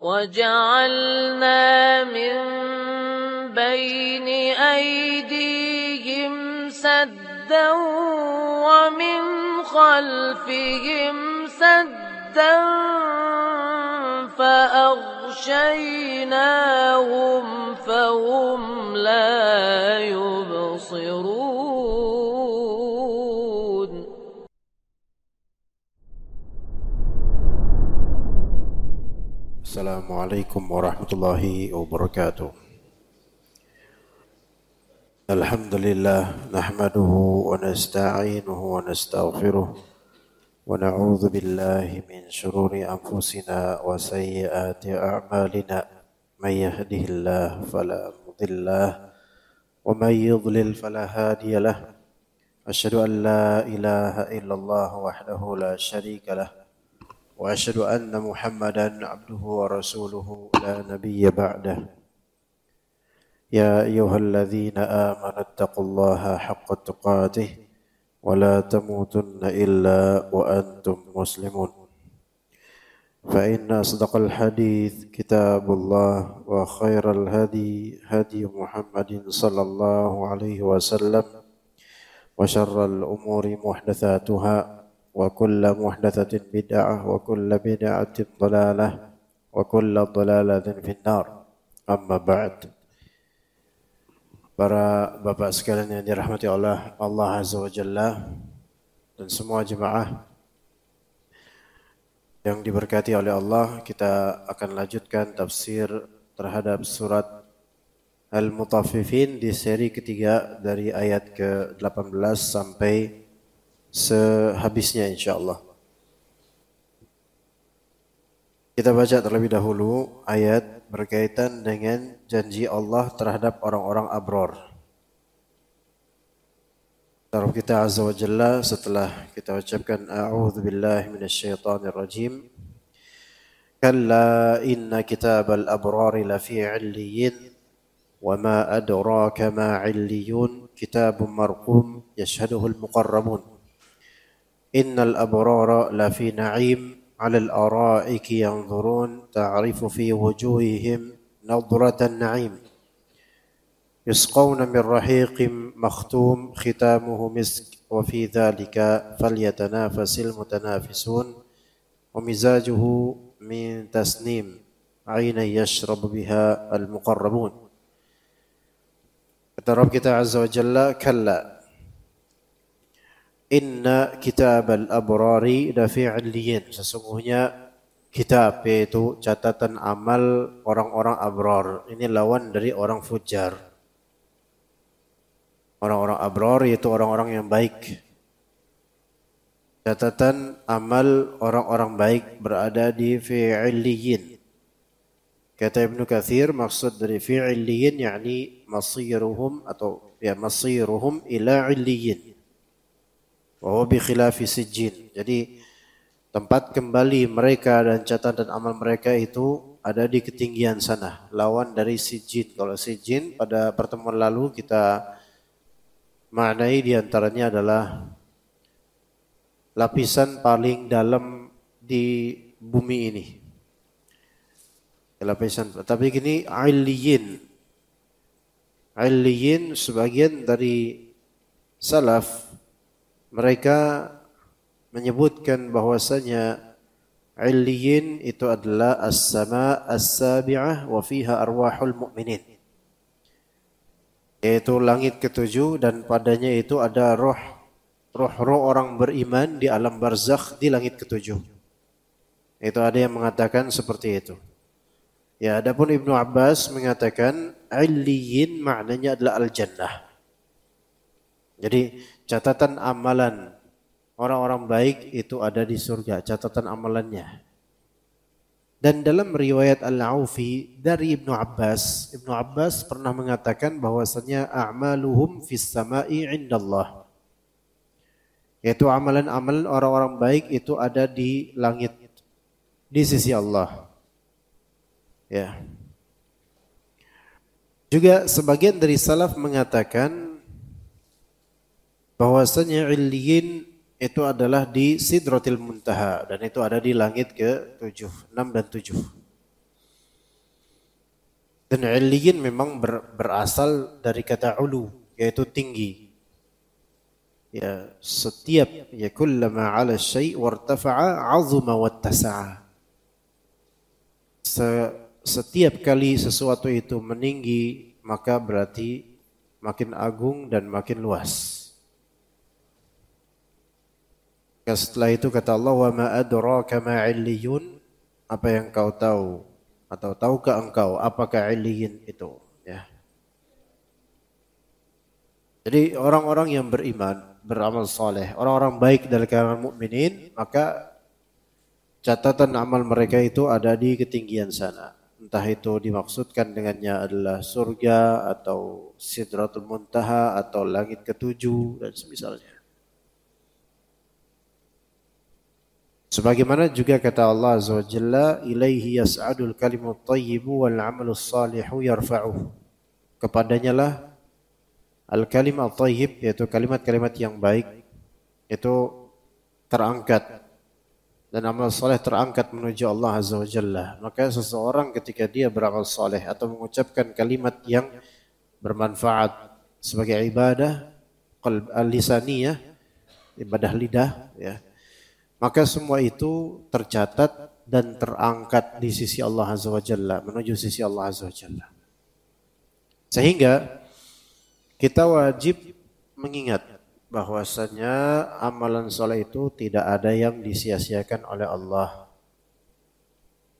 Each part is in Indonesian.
وجعلنا من بين أيديهم سدا ومن خلفهم سدا فأغشيناهم فهم لا يبصرون. Assalamualaikum warahmatullahi wabarakatuh. Alhamdulillah nahmaduhu wa nasta'inuhu wa nastaghfiruh wa na'udzu billahi min shururi anfusina wa sayyiati a'malina. May yahdihillahu fala mudilla wa may yudlil fala hadiyalah. Asyhadu an la ilaha illallah wahdahu la syarika lah. وأشهد أن محمدا عبده ورسوله لا نبي بعده. يا أيها الذين آمنوا اتقوا الله حق تقاته ولا تموتن إلا وأنتم مسلمون. فإن أصدق الحديث كتاب الله وخير الهدي هدي محمد صلى الله عليه وسلم وشر الأمور محدثاتها وكل محدثة بدعة وكل بدعة ضلالة وكل ضلالة في النار. Amma ba'd. Para bapak sekalian yang dirahmati Allah Azza wa Jalla dan semua jemaah yang diberkati oleh Allah, kita akan lanjutkan tafsir terhadap surat Al-Mutaffifin di seri ketiga dari ayat ke-18 sampai sehabisnya insyaallah. Kita baca terlebih dahulu ayat berkaitan dengan janji Allah terhadap orang-orang abror. Taraf kita azza wa jalla setelah kita ucapkan a'udzu billahi minasyaitonir rajim. Kalla inna kitabal abrari lafi 'illiyyin wa ma adraka ma 'illiyun kitabun marqum yashhaduhu al-muqarrabun. Innal abrara lafi na'im 'alal ara'iki yanzurun ta'rifu fi wujuhihim nadratan na'im yusqawna min rahiqin makhtum khitamuhu misk wa fi dhalika falyatanafasil mutanafisun wa mizajuhu min tasnim 'aynan yashrabu biha al-muqarrabun. Kata Rabb kita azza wa jalla, kalla inna kitabal abrari lafi 'illiyyin, sesungguhnya kitab yaitu catatan amal orang-orang abrar. Ini lawan dari orang fujar. Orang-orang abrar yaitu orang-orang yang baik. Catatan amal orang-orang baik berada di fi 'illiyyin. Kata Ibnu Katsir, maksud dari fi 'illiyyin yakni masiruhum atau ya masiruhum ila 'illiyyin. Wa bi khilafi sijjin. Jadi tempat kembali mereka dan catatan amal mereka itu ada di ketinggian sana, lawan dari sijjin. Kalau sijjin pada pertemuan lalu kita maknai diantaranya adalah lapisan paling dalam di bumi ini. Lapisan, tapi gini illiyin. Illiyin sebagian dari salaf mereka menyebutkan bahwasanya illiyin itu adalah as-sama as-sabi'ah wa fiha arwahul mu'minin, yaitu langit ketujuh dan padanya itu ada roh-roh orang beriman di alam barzakh di langit ketujuh. Itu ada yang mengatakan seperti itu. Ya, adapun Ibnu Abbas mengatakan illiyin maknanya adalah al-jannah. Jadi catatan amalan orang-orang baik itu ada di surga, catatan amalannya. Dan dalam riwayat Al-Aufi dari Ibnu Abbas pernah mengatakan bahwasanya a'maluhum fis sama'i 'indallah. Yaitu amalan-amalan orang-orang baik itu ada di langit di sisi Allah. Ya. Juga sebagian dari salaf mengatakan bahwasanya illiyin itu adalah di Sidratil Muntaha dan itu ada di langit ke-7, 6 dan 7. Dan illiyin memang berasal dari kata ulu, yaitu tinggi. Ya, setiap ya kullama 'ala syai' wartafa'a 'azuma wattasa'a. Setiap kali sesuatu itu meninggi, maka berarti makin agung dan makin luas. Setelah itu kata Allah, wa ma adraka ma 'illiyun, apa yang kau tahu atau tahukah engkau apakah 'illiyin itu, ya. Jadi orang-orang yang beriman, beramal saleh, orang-orang baik dari kalangan mukminin, maka catatan amal mereka itu ada di ketinggian sana. Entah itu dimaksudkan dengannya adalah surga atau Sidratul Muntaha atau langit ketujuh dan semisalnya. Sebagaimana juga kata Allah Azza wa Jalla, ilaihi yas'adul kalimut thayyibu wal 'amalus salihu yarfa'uh. Kepadanya lah al-kalim at-thayyib, yaitu kalimat-kalimat yang baik itu terangkat dan amal saleh terangkat menuju Allah Azza wa Jalla. Maka seseorang ketika dia beramal saleh atau mengucapkan kalimat yang bermanfaat sebagai ibadah al-lisaniyah, ibadah lidah, ya, maka semua itu tercatat dan terangkat di sisi Allah Azza wa Jalla, menuju sisi Allah Azza wa Jalla. Sehingga kita wajib mengingat bahwasanya amalan soleh itu tidak ada yang disia-siakan oleh Allah.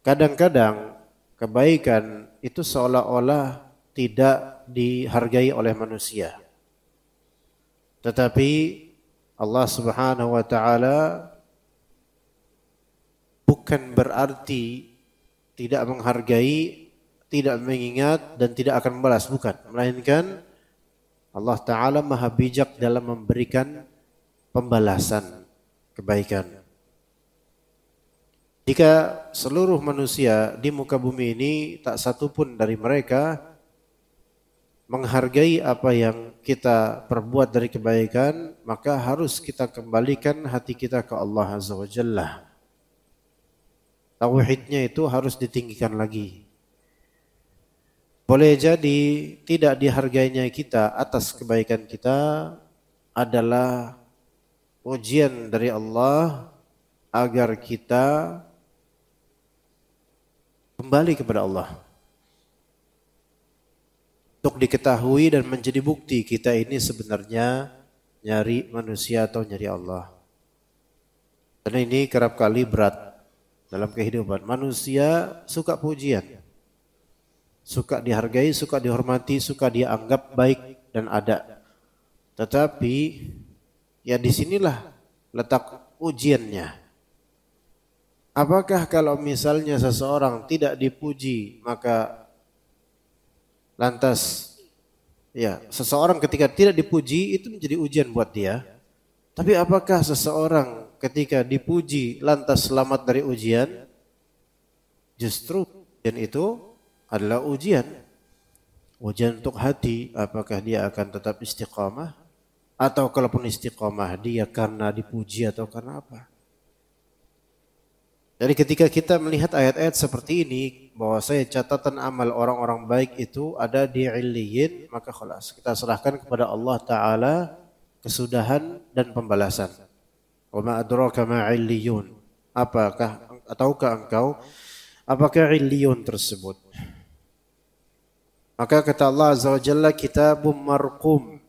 Kadang-kadang kebaikan itu seolah-olah tidak dihargai oleh manusia. Tetapi Allah Subhanahu wa taala bukan berarti tidak menghargai, tidak mengingat dan tidak akan membalas, bukan. Melainkan Allah Ta'ala maha bijak dalam memberikan pembalasan kebaikan. Jika seluruh manusia di muka bumi ini tak satu pun dari mereka menghargai apa yang kita perbuat dari kebaikan, maka harus kita kembalikan hati kita ke Allah Azza wa Jalla. Tauhidnya itu harus ditinggikan lagi. Boleh jadi tidak dihargainya kita atas kebaikan kita adalah ujian dari Allah agar kita kembali kepada Allah. Untuk diketahui dan menjadi bukti kita ini sebenarnya nyari manusia atau nyari Allah. Karena ini kerap kali berat dalam kehidupan. Manusia suka pujian, suka dihargai, suka dihormati, suka dianggap baik dan ada. Tetapi ya disinilah letak ujiannya. Apakah kalau misalnya seseorang tidak dipuji, maka lantas ya seseorang ketika tidak dipuji itu menjadi ujian buat dia? Tapi apakah seseorang ketika dipuji lantas selamat dari ujian? Justru ujian itu adalah ujian untuk hati. Apakah dia akan tetap istiqamah? Atau kalaupun istiqamah dia karena dipuji atau karena apa? Jadi ketika kita melihat ayat-ayat seperti ini, bahwa saya catatan amal orang-orang baik itu ada di illiyin, maka khalas kita serahkan kepada Allah Ta'ala kesudahan dan pembalasan. Wa ma adraka ma illiyun. Tahukah engkau apakah illiyun tersebut? Maka kata Allah Azza wa Jalla, kitabum marqum.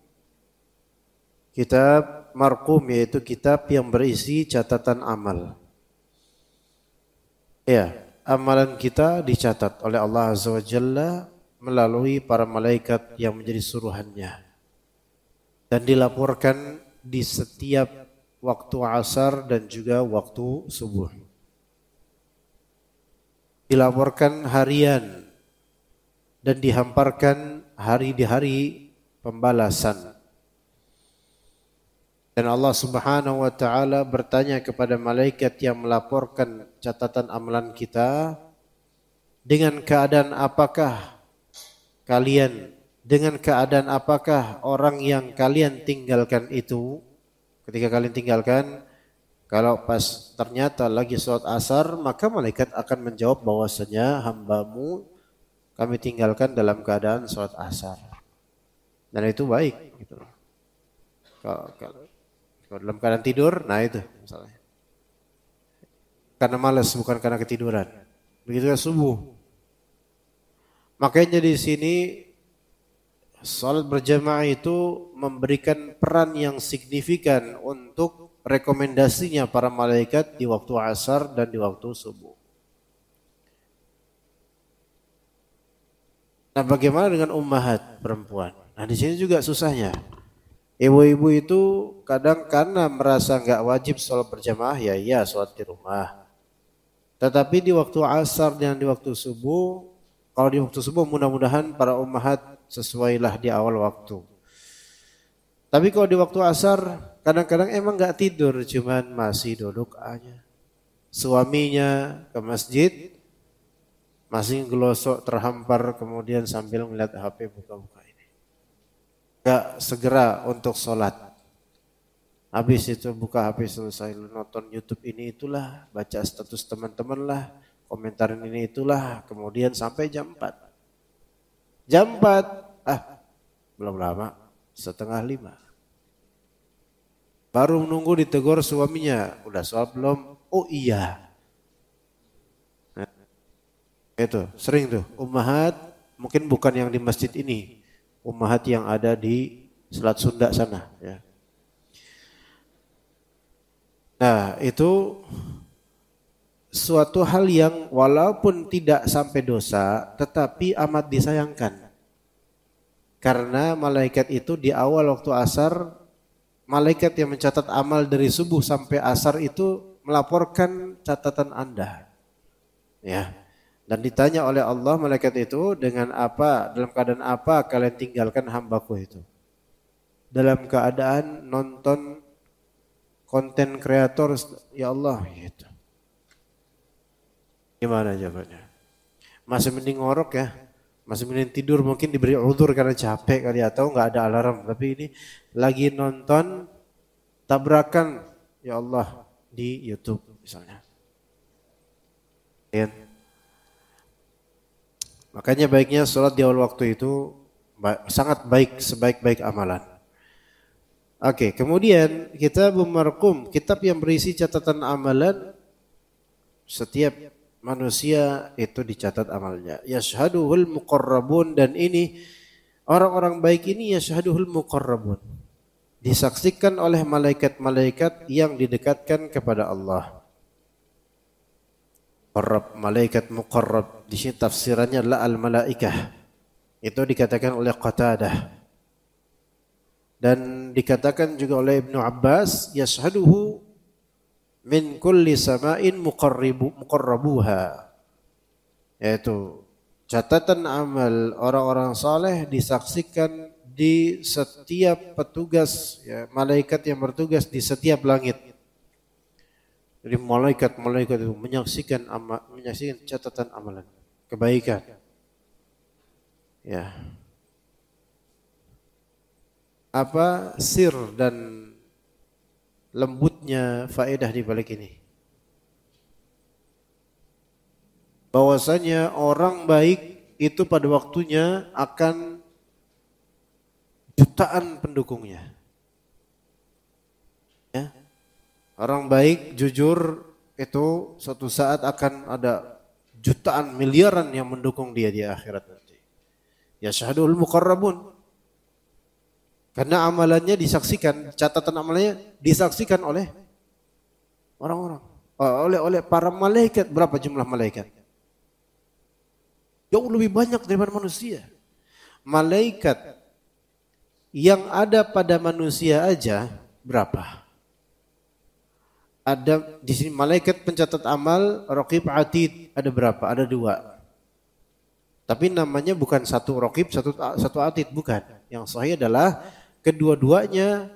Kitab marqum yaitu kitab yang berisi catatan amal. Ya, amalan kita dicatat oleh Allah Azza wa Jalla melalui para malaikat yang menjadi suruhannya. Dan dilaporkan di setiap waktu asar dan juga waktu subuh. Dilaporkan harian dan dihamparkan hari di hari pembalasan. Dan Allah Subhanahu wa taala bertanya kepada malaikat yang melaporkan catatan amalan kita, dengan keadaan apakah kalian, dengan keadaan apakah orang yang kalian tinggalkan itu, ketika kalian tinggalkan, kalau pas ternyata lagi sholat asar, maka malaikat akan menjawab bahwasanya hambamu kami tinggalkan dalam keadaan sholat asar. Dan itu baik. Gitu. Kalau dalam keadaan tidur, nah itu misalnya. Karena malas, bukan karena ketiduran. Begitu ya subuh. Makanya di sini salat berjamaah itu memberikan peran yang signifikan untuk rekomendasinya para malaikat di waktu asar dan di waktu subuh. Nah, bagaimana dengan ummahat perempuan? Nah, di sini juga susahnya. Ibu-ibu itu kadang karena merasa nggak wajib sholat berjamaah, ya iya sholat di rumah. Tetapi di waktu asar dan di waktu subuh, kalau di waktu subuh mudah-mudahan para ummahat sesuailah di awal waktu. Tapi kalau di waktu asar, kadang-kadang emang nggak tidur, cuman masih duduk aja. Suaminya ke masjid, masih gelosok terhampar, kemudian sambil melihat HP buka-buka ini. Gak segera untuk sholat. Habis itu buka HP selesai nonton YouTube ini itulah, baca status teman-teman lah, komentarin ini itulah, kemudian sampai jam 4. Jam 4, belum lama, 4:30. Baru menunggu ditegur suaminya, udah sholat belum? Oh iya. Itu sering tuh ummahat, mungkin bukan yang di masjid ini, ummahat yang ada di Selat Sunda sana ya. Nah, itu suatu hal yang walaupun tidak sampai dosa tetapi amat disayangkan. Karena malaikat itu di awal waktu asar, malaikat yang mencatat amal dari subuh sampai asar itu melaporkan catatan Anda. Ya. Dan ditanya oleh Allah malaikat itu, dengan apa, dalam keadaan apa kalian tinggalkan hambaku itu? Dalam keadaan nonton konten kreator, ya Allah gitu. Gimana jawabannya? Masih mending ngorok ya, masih mending tidur, mungkin diberi uzur karena capek kali atau nggak ada alarm. Tapi ini lagi nonton tabrakan, ya Allah, di YouTube misalnya. Ya. Makanya baiknya sholat di awal waktu itu sangat baik, sebaik-baik amalan. Oke, kemudian Kitabul Marqum, kitab yang berisi catatan amalan. Setiap manusia itu dicatat amalnya. Yashhaduhul muqarrabun, dan ini orang-orang baik ini yashhaduhul muqarrabun. Disaksikan oleh malaikat-malaikat yang didekatkan kepada Allah. Muqarrab, malaikat muqarrab, di sini tafsirannya adalah al-malaikah. Itu dikatakan oleh Qatadah. Dan dikatakan juga oleh Ibnu Abbas, yashhaduhu min kulli sama'in muqarrabuha. Yaitu catatan amal orang-orang saleh disaksikan di setiap petugas, ya, malaikat yang bertugas di setiap langit. Jadi malaikat-malaikat itu menyaksikan catatan amalan kebaikan. Ya. Apa sir dan lembutnya faedah di balik ini? Bahwasanya orang baik itu pada waktunya akan jutaan pendukungnya. Ya. Orang baik, jujur, itu suatu saat akan ada jutaan, miliaran yang mendukung dia di akhirat nanti. Yashhadul muqarrabun. Karena amalannya disaksikan, catatan amalannya disaksikan oleh orang-orang. Oleh para malaikat. Berapa jumlah malaikat? Jauh lebih banyak daripada manusia. Malaikat yang ada pada manusia aja berapa? Ada di sini malaikat pencatat amal, raqib atid, ada berapa? Ada 2. Tapi namanya bukan satu raqib, satu atid, bukan. Yang sahih adalah kedua-duanya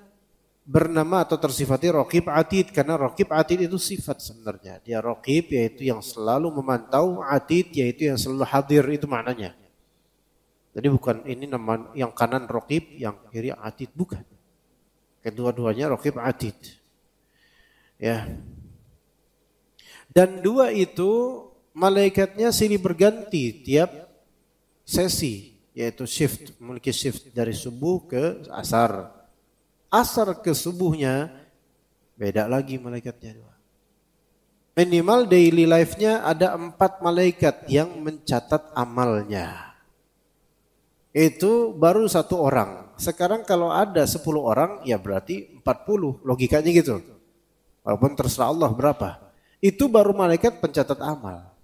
bernama atau tersifati raqib atid, karena raqib atid itu sifat sebenarnya. Dia raqib yaitu yang selalu memantau, atid yaitu yang selalu hadir, itu maknanya. Jadi bukan ini nama yang kanan raqib, yang kiri atid, bukan. Kedua-duanya raqib atid. Ya. Dan 2 itu malaikatnya silih berganti tiap sesi, yaitu shift, memiliki shift dari subuh ke asar. Asar ke subuhnya beda lagi malaikatnya. Minimal daily life-nya ada 4 malaikat yang mencatat amalnya. Itu baru 1 orang. Sekarang kalau ada 10 orang ya berarti 40. Logikanya gitu. Walaupun terserah Allah berapa. Itu baru malaikat pencatat amal.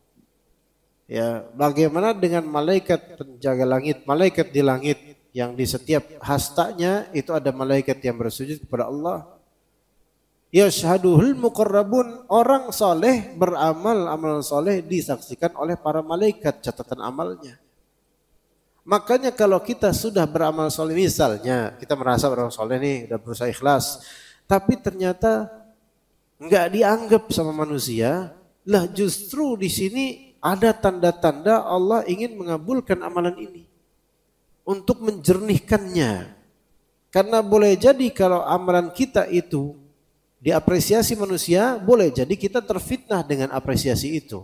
Ya, bagaimana dengan malaikat penjaga langit, malaikat di langit yang di setiap hastanya itu ada malaikat yang bersujud kepada Allah. Yashhaduhul muqarrabun, orang soleh beramal amalan soleh disaksikan oleh para malaikat catatan amalnya. Makanya kalau kita sudah beramal soleh, misalnya kita merasa beramal soleh nih, udah berusaha ikhlas, tapi ternyata nggak dianggap sama manusia, lah justru di sini ada tanda-tanda Allah ingin mengabulkan amalan ini untuk menjernihkannya. Karena boleh jadi kalau amalan kita itu diapresiasi manusia, boleh jadi kita terfitnah dengan apresiasi itu.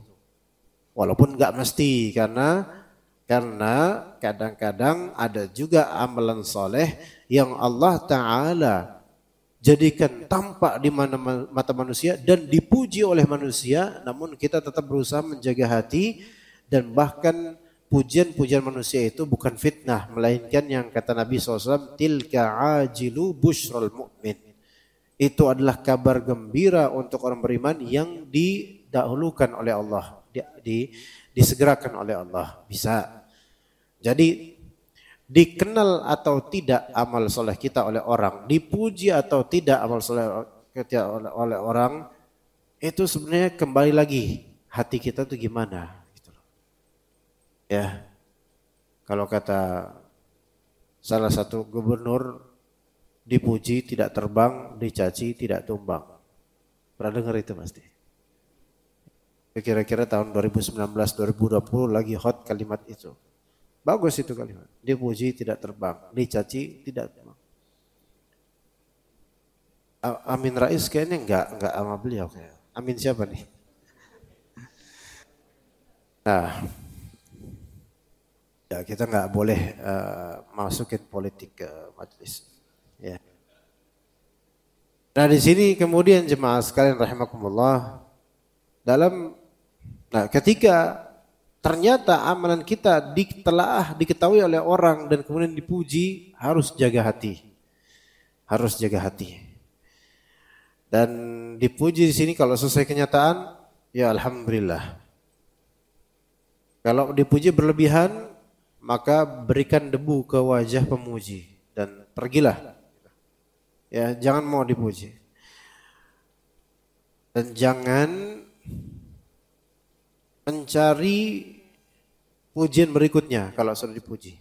Walaupun nggak mesti, karena kadang-kadang ada juga amalan soleh yang Allah Ta'ala jadikan tampak di mana mata manusia dan dipuji oleh manusia, namun kita tetap berusaha menjaga hati, dan bahkan pujian-pujian manusia itu bukan fitnah, melainkan yang kata Nabi SAW, tilka ajilu bushrul mu'min. Itu adalah kabar gembira untuk orang beriman yang didahulukan oleh Allah, disegerakan oleh Allah. Bisa. Jadi dikenal atau tidak amal soleh kita oleh orang, dipuji atau tidak amal soleh kita oleh orang, itu sebenarnya kembali lagi hati kita tuh gimana. Gitu. Ya, kalau kata salah satu gubernur, dipuji tidak terbang, dicaci tidak tumbang. Pernah dengar itu pasti? Kira-kira tahun 2019-2020 lagi hot kalimat itu. Bagus itu kalimat. Dipuji tidak terbang, dicaci tidak tumbang. Amin Rais kayaknya enggak sama beliau kayak. Amin siapa nih? Nah, ya kita enggak boleh masukin politik ke majelis. Ya. Nah di sini kemudian jemaah sekalian rahimakumullah, ketika ternyata amalan kita ditelaah, diketahui oleh orang dan kemudian dipuji, harus jaga hati. Harus jaga hati. Dan dipuji di sini kalau selesai kenyataan, ya alhamdulillah. Kalau dipuji berlebihan, maka berikan debu ke wajah pemuji dan pergilah. Ya, jangan mau dipuji. Dan jangan mencari pujian berikutnya kalau sudah dipuji.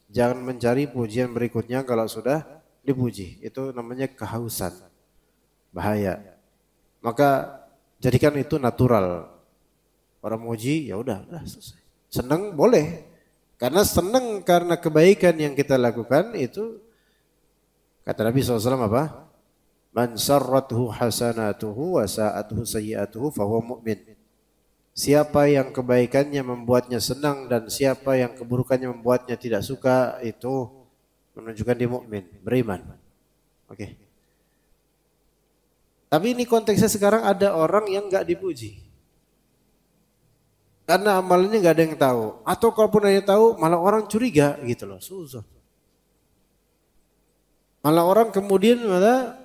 Jangan mencari pujian berikutnya kalau sudah dipuji. Itu namanya kehausan. Bahaya. Maka jadikan itu natural. Orang muji ya udah selesai. Senang boleh. Karena senang karena kebaikan yang kita lakukan itu, kata Nabi SAW apa? Man sarratuhu hasanatuhu wa sa'atuhu sayyi'atuhu fahuwa mu'min. Siapa yang kebaikannya membuatnya senang dan siapa yang keburukannya membuatnya tidak suka, itu menunjukkan dia mukmin, beriman. Oke. Tapi ini konteksnya sekarang ada orang yang enggak dipuji. Karena amalnya enggak ada yang tahu. Atau kalaupun ada yang tahu, malah orang curiga gitu loh. Susah. Malah orang kemudian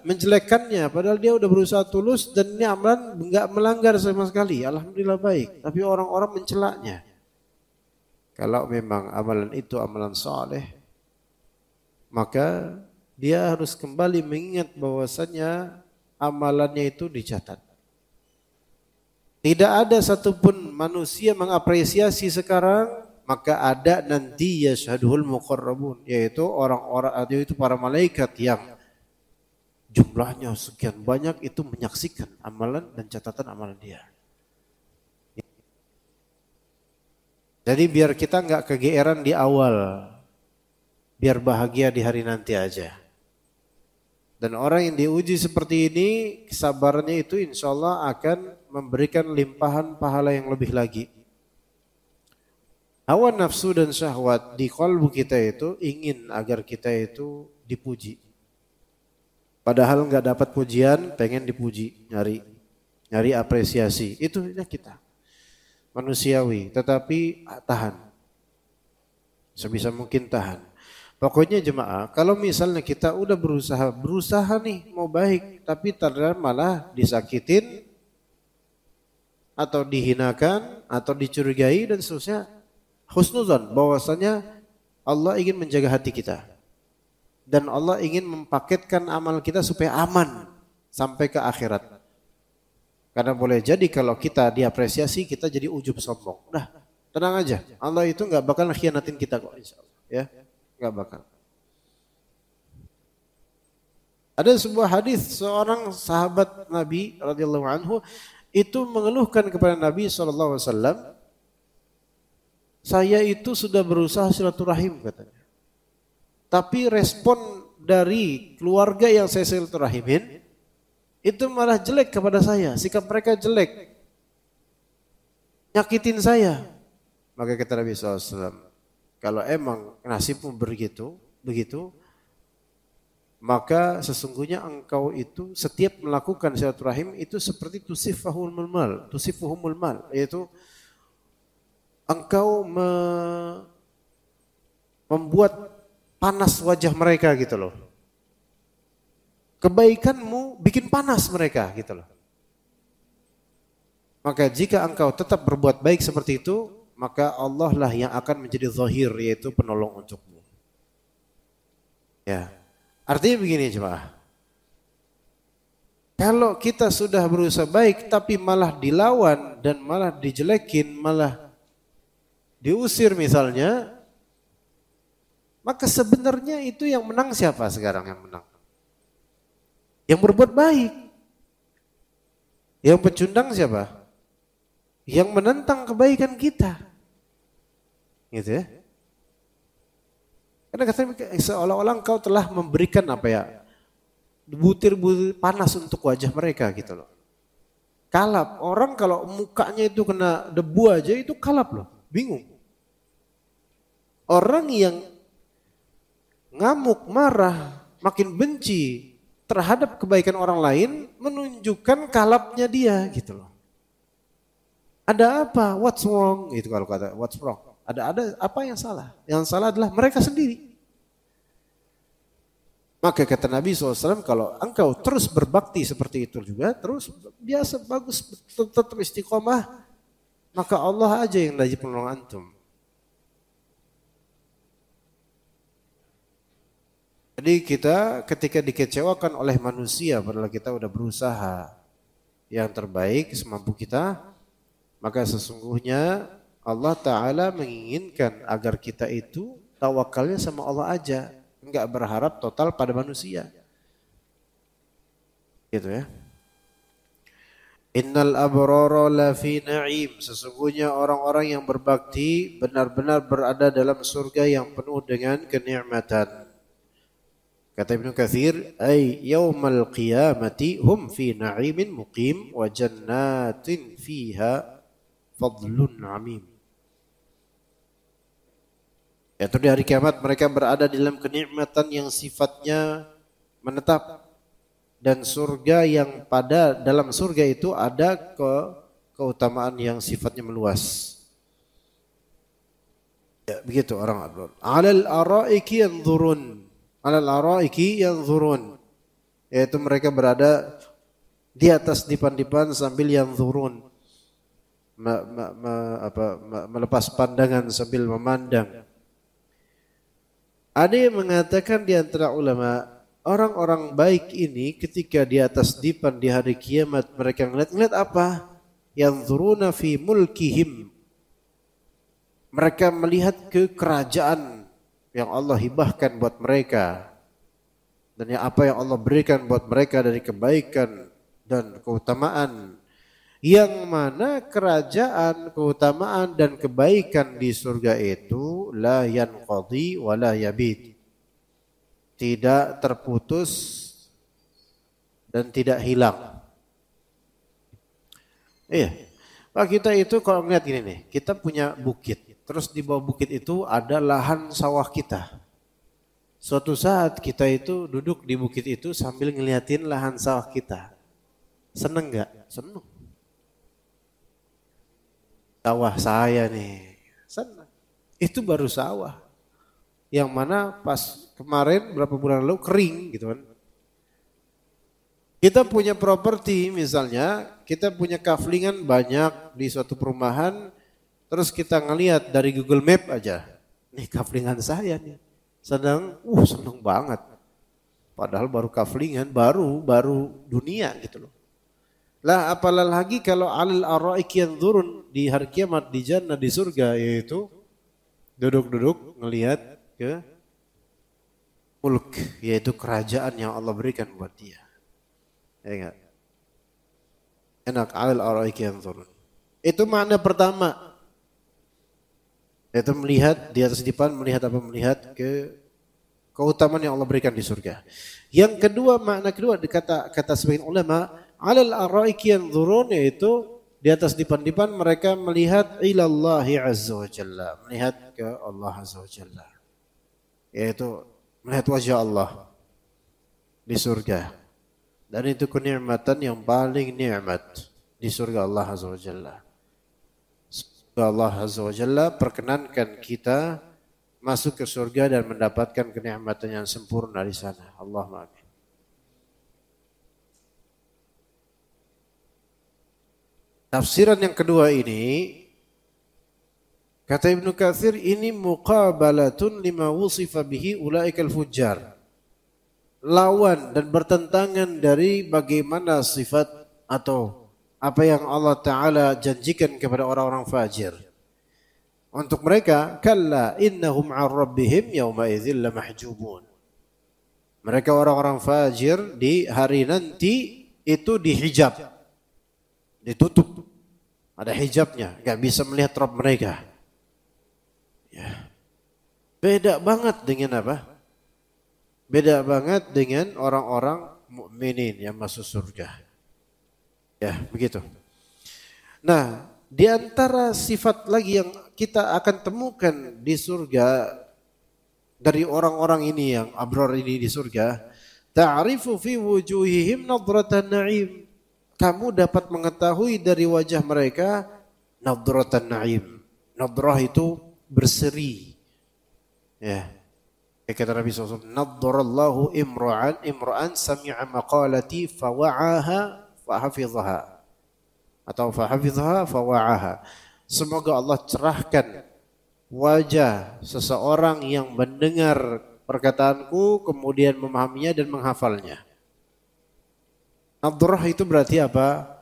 menjelekkannya, padahal dia udah berusaha tulus dan ini amalan enggak melanggar sama sekali. Alhamdulillah baik. Tapi orang-orang mencelaknya. Kalau memang amalan itu amalan saleh, maka dia harus kembali mengingat bahwasanya amalannya itu dicatat. Tidak ada satupun manusia mengapresiasi sekarang, maka ada nanti yashhaduhul muqarrabun, yaitu orang-orang, yaitu para malaikat yang jumlahnya sekian banyak itu menyaksikan amalan dan catatan amalan dia. Jadi biar kita enggak kegeeran di awal, biar bahagia di hari nanti aja. Dan orang yang diuji seperti ini, kesabarannya itu insya Allah akan memberikan limpahan pahala yang lebih lagi. Hawa nafsu dan syahwat di kalbu kita itu ingin agar kita itu dipuji. Padahal nggak dapat pujian, pengen dipuji, nyari apresiasi. Itu kita manusiawi, tetapi tahan. Sebisa mungkin tahan. Pokoknya jemaah, kalau misalnya kita udah berusaha nih mau baik, tapi ternyata malah disakitin atau dihinakan atau dicurigai dan seterusnya, husnuzan bahwasanya Allah ingin menjaga hati kita dan Allah ingin mempaketkan amal kita supaya aman sampai ke akhirat. Karena boleh jadi kalau kita diapresiasi kita jadi ujub sombong. Udah, tenang aja. Allah itu nggak bakal khianatin kita kok, insyaallah. Ya, nggak bakal. Ada sebuah hadis seorang sahabat Nabi radhiyallahu anhu itu mengeluhkan kepada Nabi SAW, saya itu sudah berusaha silaturahim katanya. Tapi respon dari keluarga yang saya silaturahimin itu malah jelek kepada saya. Sikap mereka jelek. Nyakitin saya. Maka kata Nabi SAW, kalau emang nasibmu begitu, maka sesungguhnya engkau itu setiap melakukan silaturahim itu seperti tusifuhumul mal, yaitu engkau membuat panas wajah mereka gitu loh. Kebaikanmu bikin panas mereka gitu loh. Maka jika engkau tetap berbuat baik seperti itu, maka Allah lah yang akan menjadi zahir, yaitu penolong untukmu. Ya. Artinya begini jemaah. Kalau kita sudah berusaha baik tapi malah dilawan dan malah dijelekin, malah diusir misalnya, maka sebenarnya itu yang menang siapa sekarang yang menang? Yang berbuat baik. Yang pecundang siapa? Yang menentang kebaikan kita. Gitu ya. Karena katanya seolah-olah engkau telah memberikan apa ya, butir-butir panas untuk wajah mereka gitu loh. Kalap, orang kalau mukanya itu kena debu aja itu kalap loh, bingung. Orang yang ngamuk, marah, makin benci terhadap kebaikan orang lain menunjukkan kalapnya dia gitu loh. Ada apa? What's wrong? Itu kalau kata what's wrong. Ada apa yang salah? Yang salah adalah mereka sendiri. Maka kata Nabi SAW, kalau engkau terus berbakti seperti itu juga, terus biasa bagus tetap istiqomah, maka Allah aja yang jadi penolong antum. Jadi kita ketika dikecewakan oleh manusia, padahal kita udah berusaha yang terbaik semampu kita, maka sesungguhnya Allah Ta'ala menginginkan agar kita itu tawakalnya sama Allah aja. Enggak berharap total pada manusia. Gitu ya. Innal abrara lafi na'im. Sesungguhnya orang-orang yang berbakti benar-benar berada dalam surga yang penuh dengan kenikmatan. Kata Ibnu Katsir, ay yaumal qiyamati hum fi na'imin muqim wa jannatin fiha fadlun amim. Yaitu di hari kiamat mereka berada di dalam kenikmatan yang sifatnya menetap dan surga yang pada dalam surga itu ada keutamaan yang sifatnya meluas. Ya, begitu orang Arab. Alal araiki yanzurun. Alal araiki yanzurun. Yaitu mereka berada di atas dipan-dipan sambil yanzurun. Melepas pandangan sambil memandang. Ada yang mengatakan di antara ulama, orang-orang baik ini ketika di atas dipan di hari kiamat mereka ngeliat apa? Yanzuruna fi mulkihim. Mereka melihat ke kerajaan yang Allah hibahkan buat mereka. Dan apa yang Allah berikan buat mereka dari kebaikan dan keutamaan. Yang mana kerajaan, keutamaan dan kebaikan di surga itu la yanqadi wa la yabid. Tidak terputus dan tidak hilang. Iya. Pak kita itu kalau ngeliat gini nih, kita punya bukit, terus di bawah bukit itu ada lahan sawah kita. Suatu saat kita itu duduk di bukit itu sambil ngeliatin lahan sawah kita. Seneng nggak? Seneng. Sawah saya nih, seneng. Itu baru sawah. Yang mana pas kemarin berapa bulan lalu kering gitu kan. Kita punya properti misalnya, kita punya kaflingan banyak di suatu perumahan, terus kita ngelihat dari Google Map aja, nih kaflingan saya nih, seneng banget. Padahal baru kaflingan, baru dunia gitu loh. Lah apalagi kalau alal araiki yanzurun di hari kiamat di jannah di surga, yaitu duduk-duduk ngelihat ke mulk, yaitu kerajaan yang Allah berikan buat dia. Ya enggak? Enak alal araiki yanzurun. Itu makna pertama. Itu melihat di atas dipan, melihat apa? Melihat ke keutamaan yang Allah berikan di surga. Yang kedua, makna kedua kata sebagian ulama, alal araiki yanzurun, yaitu di atas dipan-dipan mereka melihat ilallahi azza wa jalla, melihat ke Allah azza wa jalla. Yaitu melihat wajah Allah di surga. Dan itu kenikmatan yang paling nikmat di surga Allah azza wa jalla. Surga Allah azza wa jalla perkenankan kita masuk ke surga dan mendapatkan kenikmatan yang sempurna di sana. Allahumma amin. Tafsiran yang kedua ini, kata Ibnu Katsir, ini muqabalatun lima wusifa bihi ulaikal fujjar. Lawan dan bertentangan dari bagaimana sifat atau apa yang Allah Ta'ala janjikan kepada orang-orang fajir. Untuk mereka, kalla innahum an rabbihim yawma idzin lamahjubun. Mereka orang-orang fajir di hari nanti itu dihijab, ditutup, ada hijabnya, gak bisa melihat Rabb mereka. Ya. Beda banget dengan apa? Beda banget dengan orang-orang mukminin yang masuk surga. Ya, begitu. Nah, di antara sifat lagi yang kita akan temukan di surga dari orang-orang ini yang abrar ini di surga, ta'rifu fi wujuhihim nadratan na'im. Kamu dapat mengetahui dari wajah mereka nadratan na'im. Nadrah itu berseri. Ya. Kata Nabi SAW, nadrallahu imra'an sami'a maqalati fawa'aha fahafidhaha. Atau fahafidhaha fawa'aha. Semoga Allah cerahkan wajah seseorang yang mendengar perkataanku, kemudian memahaminya dan menghafalnya. Nadrah itu berarti apa?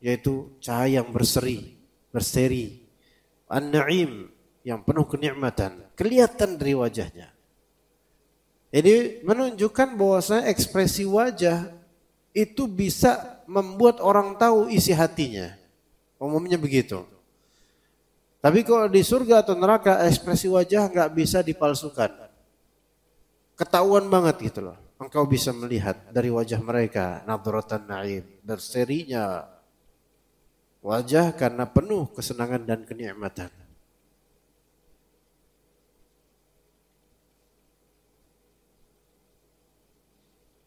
Yaitu cahaya yang berseri. An-na'im, yang penuh kenikmatan. Kelihatan dari wajahnya. Jadi menunjukkan bahwasanya ekspresi wajah itu bisa membuat orang tahu isi hatinya. Umumnya begitu. Tapi kalau di surga atau neraka ekspresi wajah nggak bisa dipalsukan. Ketahuan banget gitu loh. Engkau bisa melihat dari wajah mereka nadratan na'im, berserinya wajah karena penuh kesenangan dan kenikmatan.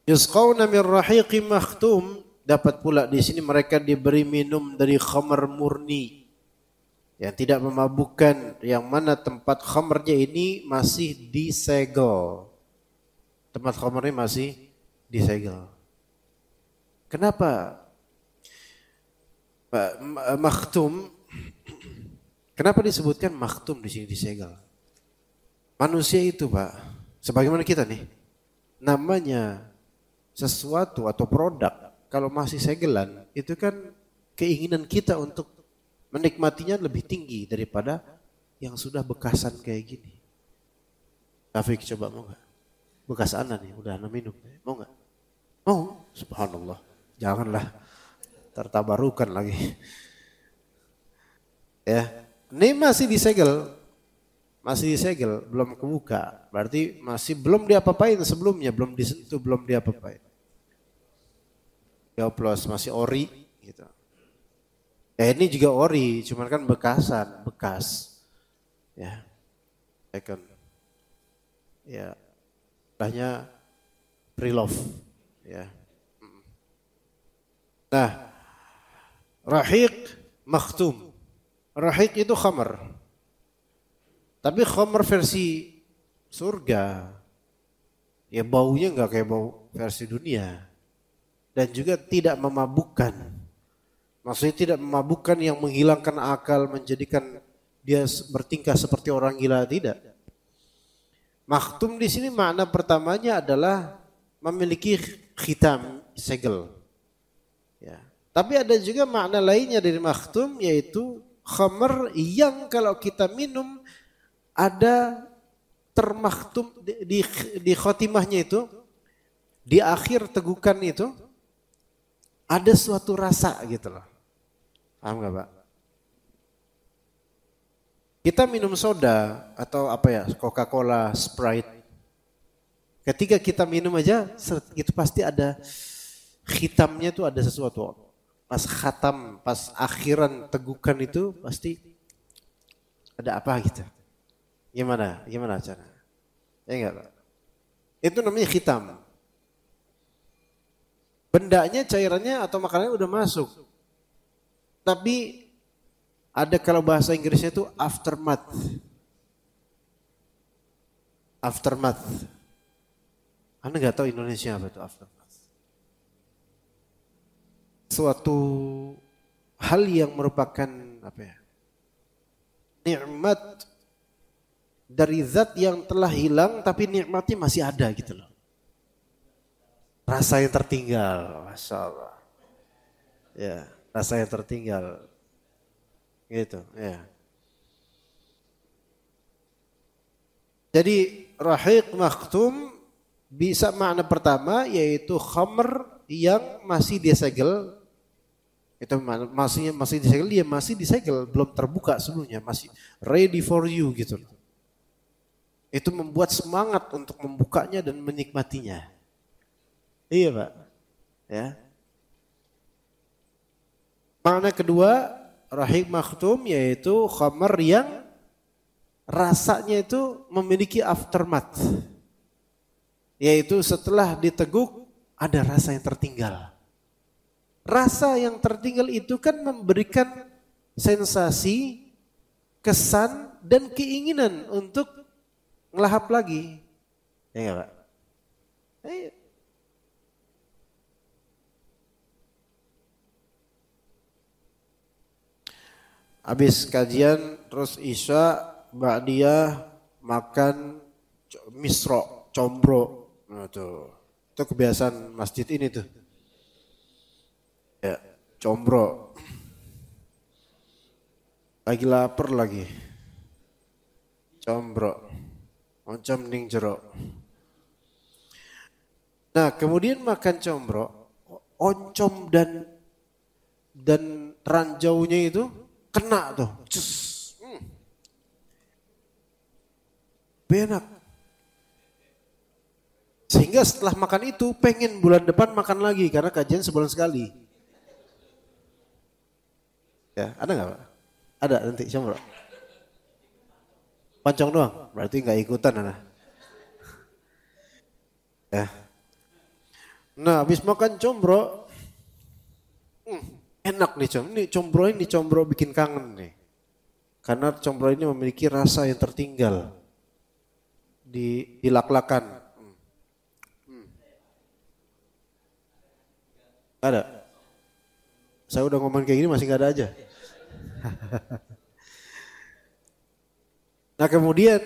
Yusqawna min rahiqin makhtum, dapat pula di sini mereka diberi minum dari khamar murni yang tidak memabukkan, yang mana tempat khamarnya ini masih disegel. Tempat khamarnya masih disegel. Kenapa? Makhtum. Kenapa disebutkan makhtum di sini disegel? Manusia itu, Pak, sebagaimana kita nih, namanya sesuatu atau produk kalau masih segelan itu kan keinginan kita untuk menikmatinya lebih tinggi daripada yang sudah bekasan kayak gini. Taufik, coba mau nggak? Bekas ana nih, udah ana minum, mau nggak? Mau, subhanallah. Janganlah, tertabarukan lagi. Ya, ini masih disegel. Belum kebuka. Berarti masih belum diapa-apain sebelumnya, belum disentuh, belum diapa-apain. Plus masih ori gitu. Ini juga ori, cuman kan bekas. Ya, second. Ya, istilahnya pre-love. Ya. Nah, rahiq makhtum. Rahiq itu khamar. Tapi khamar versi surga, ya baunya nggak kayak bau versi dunia. Dan juga tidak memabukkan. Maksudnya tidak memabukkan yang menghilangkan akal, menjadikan dia bertingkah seperti orang gila, tidak. Makhtum di sini makna pertamanya adalah memiliki khitam, segel. Ya. Tapi ada juga makna lainnya dari makhtum, yaitu khamar yang kalau kita minum ada termakhtum di khotimahnya itu, di akhir tegukan itu ada suatu rasa gitu loh. Paham gak Pak? Kita minum soda atau apa ya, Coca-Cola, Sprite. Ketika kita minum aja itu pasti ada khitamnya, tuh ada sesuatu. Pas khatam, pas akhiran tegukan itu pasti ada apa gitu. Gimana cara? Ya enggak Pak? Itu namanya khitam. Bendanya, cairannya atau makanannya udah masuk. Tapi ada kalau bahasa Inggrisnya itu aftermath. Aftermath. Anda nggak tahu Indonesia apa itu aftermath? Suatu hal yang merupakan apa ya? Nikmat dari zat yang telah hilang tapi nikmatnya masih ada gitu loh. Rasa yang tertinggal, Masya Allah. Ya, rasa yang tertinggal. Gitu, ya. Jadi rahiq makhtum bisa makna pertama yaitu khamr yang masih disegel. Itu maksudnya masih disegel, dia masih disegel, belum terbuka sebelumnya, masih ready for you gitu. Itu membuat semangat untuk membukanya dan menikmatinya. Iya Pak. Ya. Makna kedua rahiq makhtum yaitu khamar yang rasanya itu memiliki aftermath. Yaitu setelah diteguk ada rasa yang tertinggal. Rasa yang tertinggal itu kan memberikan sensasi, kesan dan keinginan untuk ngelahap lagi. Ya enggak Pak? Ayo. Habis kajian terus isya, ba'diyah makan misro, combro. Nah, tuh. Itu kebiasaan masjid ini tuh. Ya, combro. Lagi lapar lagi. Combro. Oncom ning jero. Nah, kemudian makan combro, oncom dan ranjaunya itu kena tuh. Enak. Sehingga setelah makan itu pengen bulan depan makan lagi karena kajian sebulan sekali. Ya, ada nggak Pak? Ada nanti combro. Pancong doang, berarti nggak ikutan anak. Ya. Nah, habis makan combro, enak nih combro ini combro bikin kangen nih. Karena combro ini memiliki rasa yang tertinggal di lak-lakan. Ada. Saya udah ngomong kayak gini masih nggak ada aja. Nah kemudian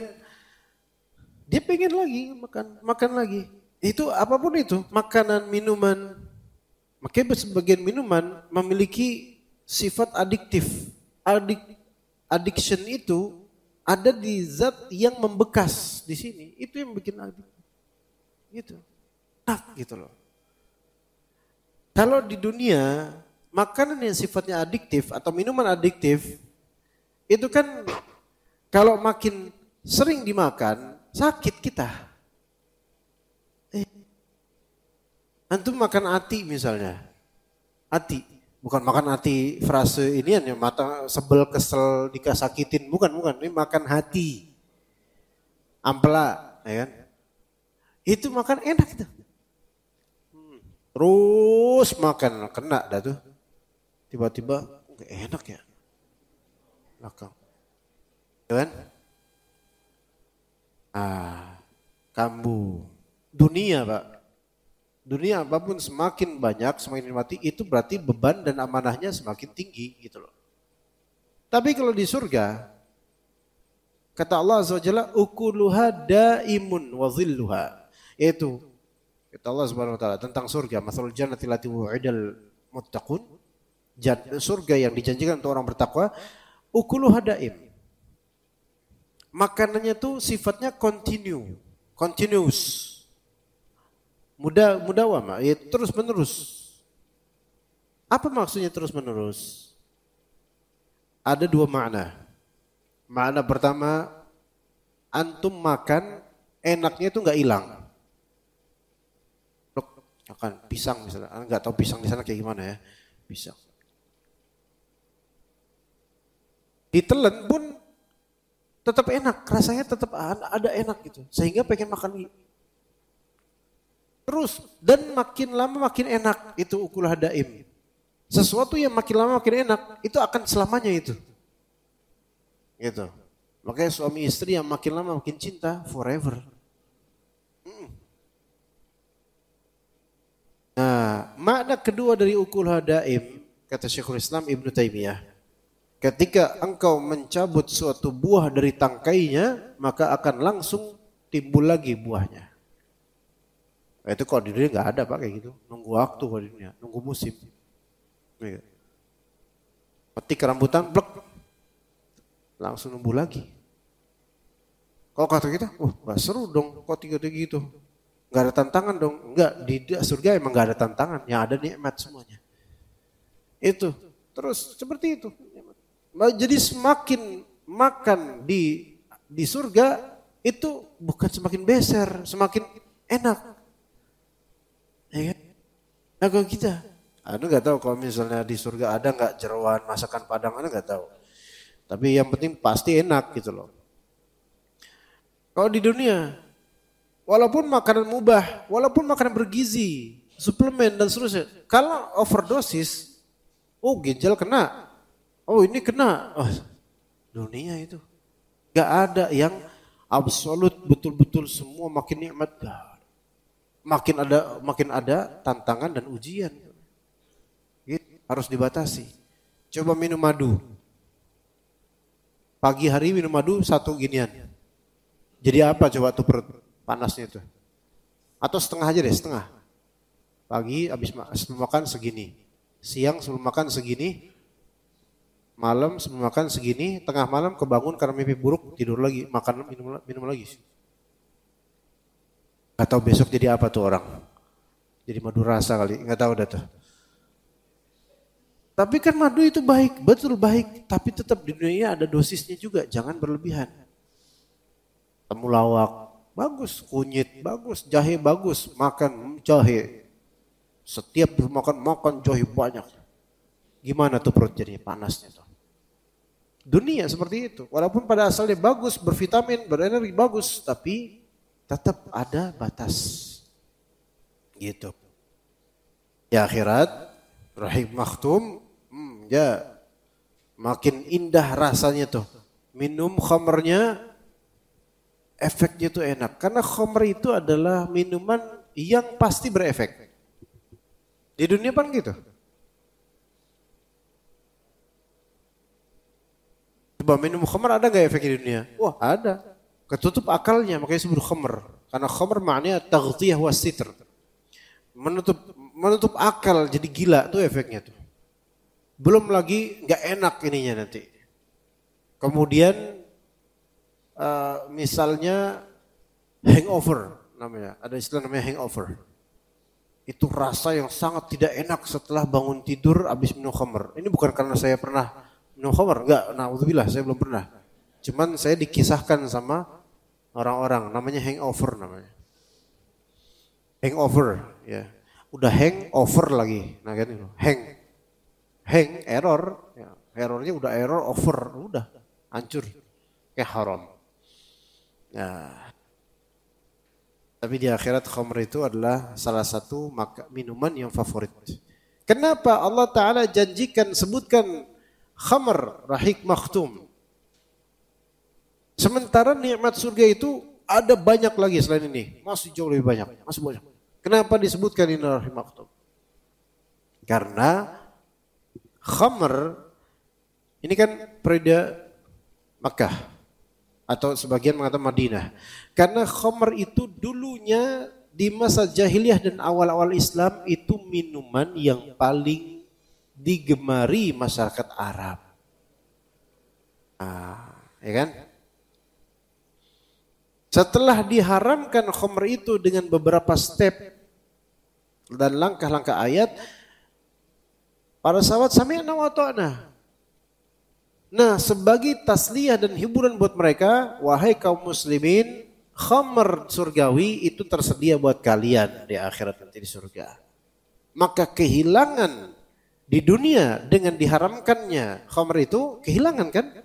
dia pengen lagi makan lagi. Itu apapun itu, makanan, minuman. Makanya sebagian minuman memiliki sifat adiktif. Addiction itu ada di zat yang membekas di sini. Itu yang bikin adiktif. Gitu. Nah, gitu loh. Kalau di dunia makanan yang sifatnya adiktif atau minuman adiktif itu kan kalau makin sering dimakan sakit kita. Antum makan ati misalnya. Ati. Bukan makan hati frase ini ya mata sebel kesel dikasakitin, bukan, ini makan hati. Ampela, ya kan? Itu makan enak itu. Terus makan kena dah tuh. Tiba-tiba enggak enak ya. Belakang. Ya kan? Kambuh. Dunia, Pak. Dunia apapun semakin banyak, semakin dimati, itu berarti beban dan amanahnya semakin tinggi gitu loh. Tapi kalau di surga, kata Allah Azza wa Jalla, ukuluha daimun wa zilluha. Yaitu, kata Allah Subhanahu wa Ta'ala tentang surga, masalul jannati lati wu'idal muttaqun, surga yang dijanjikan untuk orang bertakwa, ukuluha daim. Makanannya tuh sifatnya continuous. Mudawama, ya terus menerus. Apa maksudnya terus menerus? Ada dua makna. Makna pertama, antum makan enaknya itu nggak hilang. Makan pisang misalnya, nggak tahu pisang di sana kayak gimana ya, pisang. Ditelan pun tetap enak, rasanya tetap ada enak gitu, sehingga pengen makan terus, dan makin lama makin enak, itu ukulah daim. Sesuatu yang makin lama makin enak, itu akan selamanya itu. Gitu. Makanya suami istri yang makin lama makin cinta, forever. Nah, makna kedua dari ukulah daim, kata Syekhul Islam Ibnu Taimiyah, ketika engkau mencabut suatu buah dari tangkainya, maka akan langsung timbul lagi buahnya. Itu kalau di dunia nggak ada Pak kayak gitu, nunggu waktu kalau di dunia, nunggu musim. Petik rambutan, blek, langsung numbuh lagi. Kalau kata kita, nggak seru dong, kok tiga gitu, nggak ada tantangan dong, nggak di surga emang nggak ada tantangan, yang ada nikmat semuanya. Itu terus seperti itu. Jadi semakin makan di surga itu bukan semakin beser, semakin enak. Ya kan? Nah kalau kita, Anda nggak tahu kalau misalnya di surga ada nggak jeroan masakan Padang, Anda nggak tahu. Tapi yang penting pasti enak gitu loh. Kalau di dunia, walaupun makanan mubah, walaupun makanan bergizi, suplemen dan seterusnya, kalau overdosis, ginjal kena, ini kena, dunia itu nggak ada yang absolut betul-betul semua makin nikmat. Makin ada tantangan dan ujian. Gitu, harus dibatasi. Coba minum madu. Pagi hari minum madu satu ginian. Jadi apa coba tuh perut panasnya itu? Atau setengah aja deh, setengah. Pagi habis sebelum makan segini. Siang sebelum makan segini. Malam sebelum makan segini. Tengah malam kebangun karena mimpi buruk, tidur lagi, makan minum lagi. Gak tahu besok jadi apa tuh orang. Jadi madu rasa kali, gak tahu dah tuh. Tapi kan madu itu baik, betul baik. Tapi tetap di dunia ada dosisnya juga, jangan berlebihan. Temulawak, bagus. Kunyit, bagus. Jahe, bagus. Makan jahe. Setiap makan jahe banyak. Gimana tuh perut jadinya panasnya tuh. Dunia seperti itu. Walaupun pada asalnya bagus, bervitamin, berenergi, bagus. Tapi tetap ada batas. Gitu. Ya akhirat, rahim maktum, ya makin indah rasanya tuh. Minum khamernya, efeknya tuh enak. Karena khamer itu adalah minuman yang pasti berefek. Di dunia kan gitu. Coba minum khamer ada gak efek di dunia? Wah ada. Ketutup akalnya, makanya disebut khamr. Karena khamr maknanya taghtiyah wa sitr. Menutup akal jadi gila tuh efeknya tuh. Belum lagi nggak enak ininya nanti. Kemudian misalnya hangover namanya, ada istilah namanya hangover. Itu rasa yang sangat tidak enak setelah bangun tidur habis minum khamr. Ini bukan karena saya pernah minum khamr, enggak, na'udzubillah, saya belum pernah. Cuman saya dikisahkan sama orang-orang, namanya hangover namanya. Hangover, ya. Udah hangover lagi, nah kan itu, hang. hang, error, ya, errornya udah error over, udah hancur kayak haram. Nah, tapi di akhirat khamr itu adalah salah satu minuman yang favorit. Kenapa Allah Ta'ala janjikan, sebutkan khamr, rahik makhtum. Sementara nikmat surga itu ada banyak lagi selain ini. Masih jauh lebih banyak. Masih banyak. Kenapa disebutkan ini rahik makhtum? Karena khamr ini kan periode Makkah atau sebagian mengatakan Madinah. Karena khamr itu dulunya di masa jahiliyah dan awal-awal Islam itu minuman yang paling digemari masyarakat Arab. Ya kan? Setelah diharamkan khamr itu dengan beberapa step dan langkah-langkah ayat, para sahabat sami'na wa ata'na. Nah, sebagai tasliyah dan hiburan buat mereka, wahai kaum muslimin, khamr surgawi itu tersedia buat kalian di akhirat nanti di surga. Maka kehilangan di dunia dengan diharamkannya khamr itu, kehilangan kan?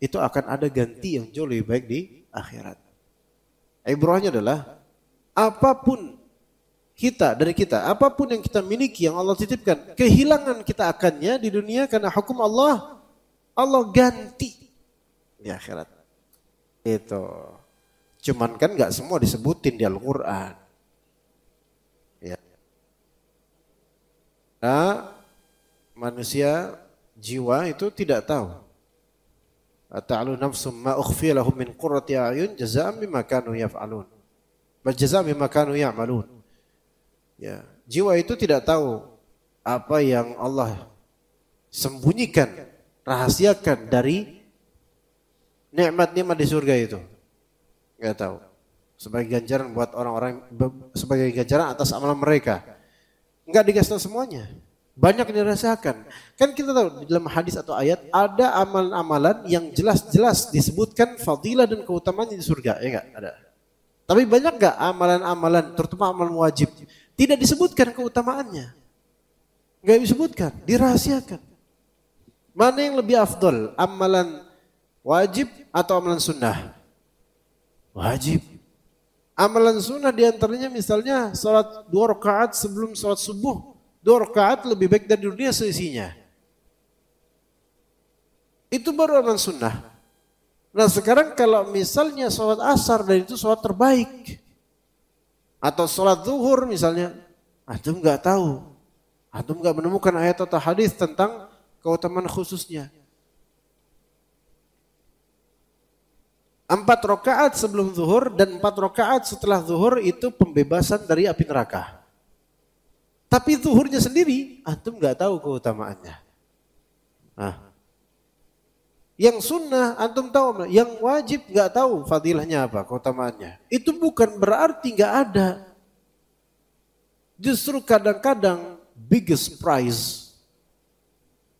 Itu akan ada ganti yang jauh lebih baik di akhirat. Ibrahnya adalah apapun apapun yang kita miliki yang Allah titipkan, kehilangan kita akannya di dunia karena hukum Allah ganti di akhirat. Itu. Cuman kan nggak semua disebutin di Al-Quran. Ya. Nah, manusia jiwa itu tidak tahu. Ta'alu nafsum ma ukhfiya lahum min qurrati a'yun jazaa'an bima kanu yaf'alun. Jazaa'an bima kanu ya'malun. Ya, jiwa itu tidak tahu apa yang Allah sembunyikan, rahasiakan dari nikmat-nikmat di surga itu. Enggak tahu. Sebagai ganjaran buat orang-orang, sebagai ganjaran atas amalan mereka. Enggak dikasih tahu semuanya. Banyak dirasakan. Kan kita tahu di dalam hadis atau ayat ada amalan-amalan yang jelas-jelas disebutkan fadilah dan keutamaan di surga. Ya enggak? Ada. Tapi banyak enggak amalan-amalan, terutama amalan wajib, tidak disebutkan keutamaannya. Enggak disebutkan, dirahasiakan. Mana yang lebih afdol? Amalan wajib atau amalan sunnah? Wajib. Amalan sunnah diantaranya misalnya sholat 2 rakaat sebelum sholat subuh. 2 rakaat lebih baik dari dunia seisinya. Itu baru amalan sunnah. Nah sekarang kalau misalnya sholat asar dan itu sholat terbaik. Atau sholat zuhur misalnya. Antum nggak tahu. Antum nggak menemukan ayat atau hadis tentang keutamaan khususnya. 4 rakaat sebelum zuhur dan 4 rakaat setelah zuhur itu pembebasan dari api neraka. Tapi zuhurnya sendiri antum nggak tahu keutamaannya. Nah, yang sunnah antum tahu, yang wajib nggak tahu fadilahnya apa, keutamaannya. Itu bukan berarti nggak ada. Justru kadang-kadang biggest prize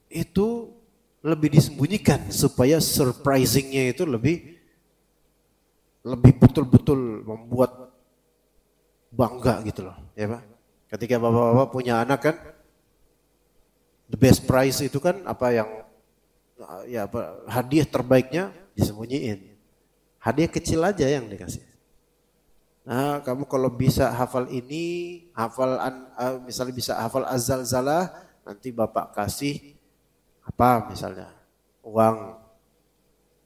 itu lebih disembunyikan supaya surprisingnya itu lebih betul-betul membuat bangga gitu loh, ya Pak. Ketika bapak-bapak punya anak kan, the best prize itu kan apa yang ya apa, hadiah terbaiknya disembunyiin. Hadiah kecil aja yang dikasih. Nah, kamu kalau bisa hafal ini, misalnya bisa hafal Az-Zalzalah, nanti bapak kasih apa misalnya uang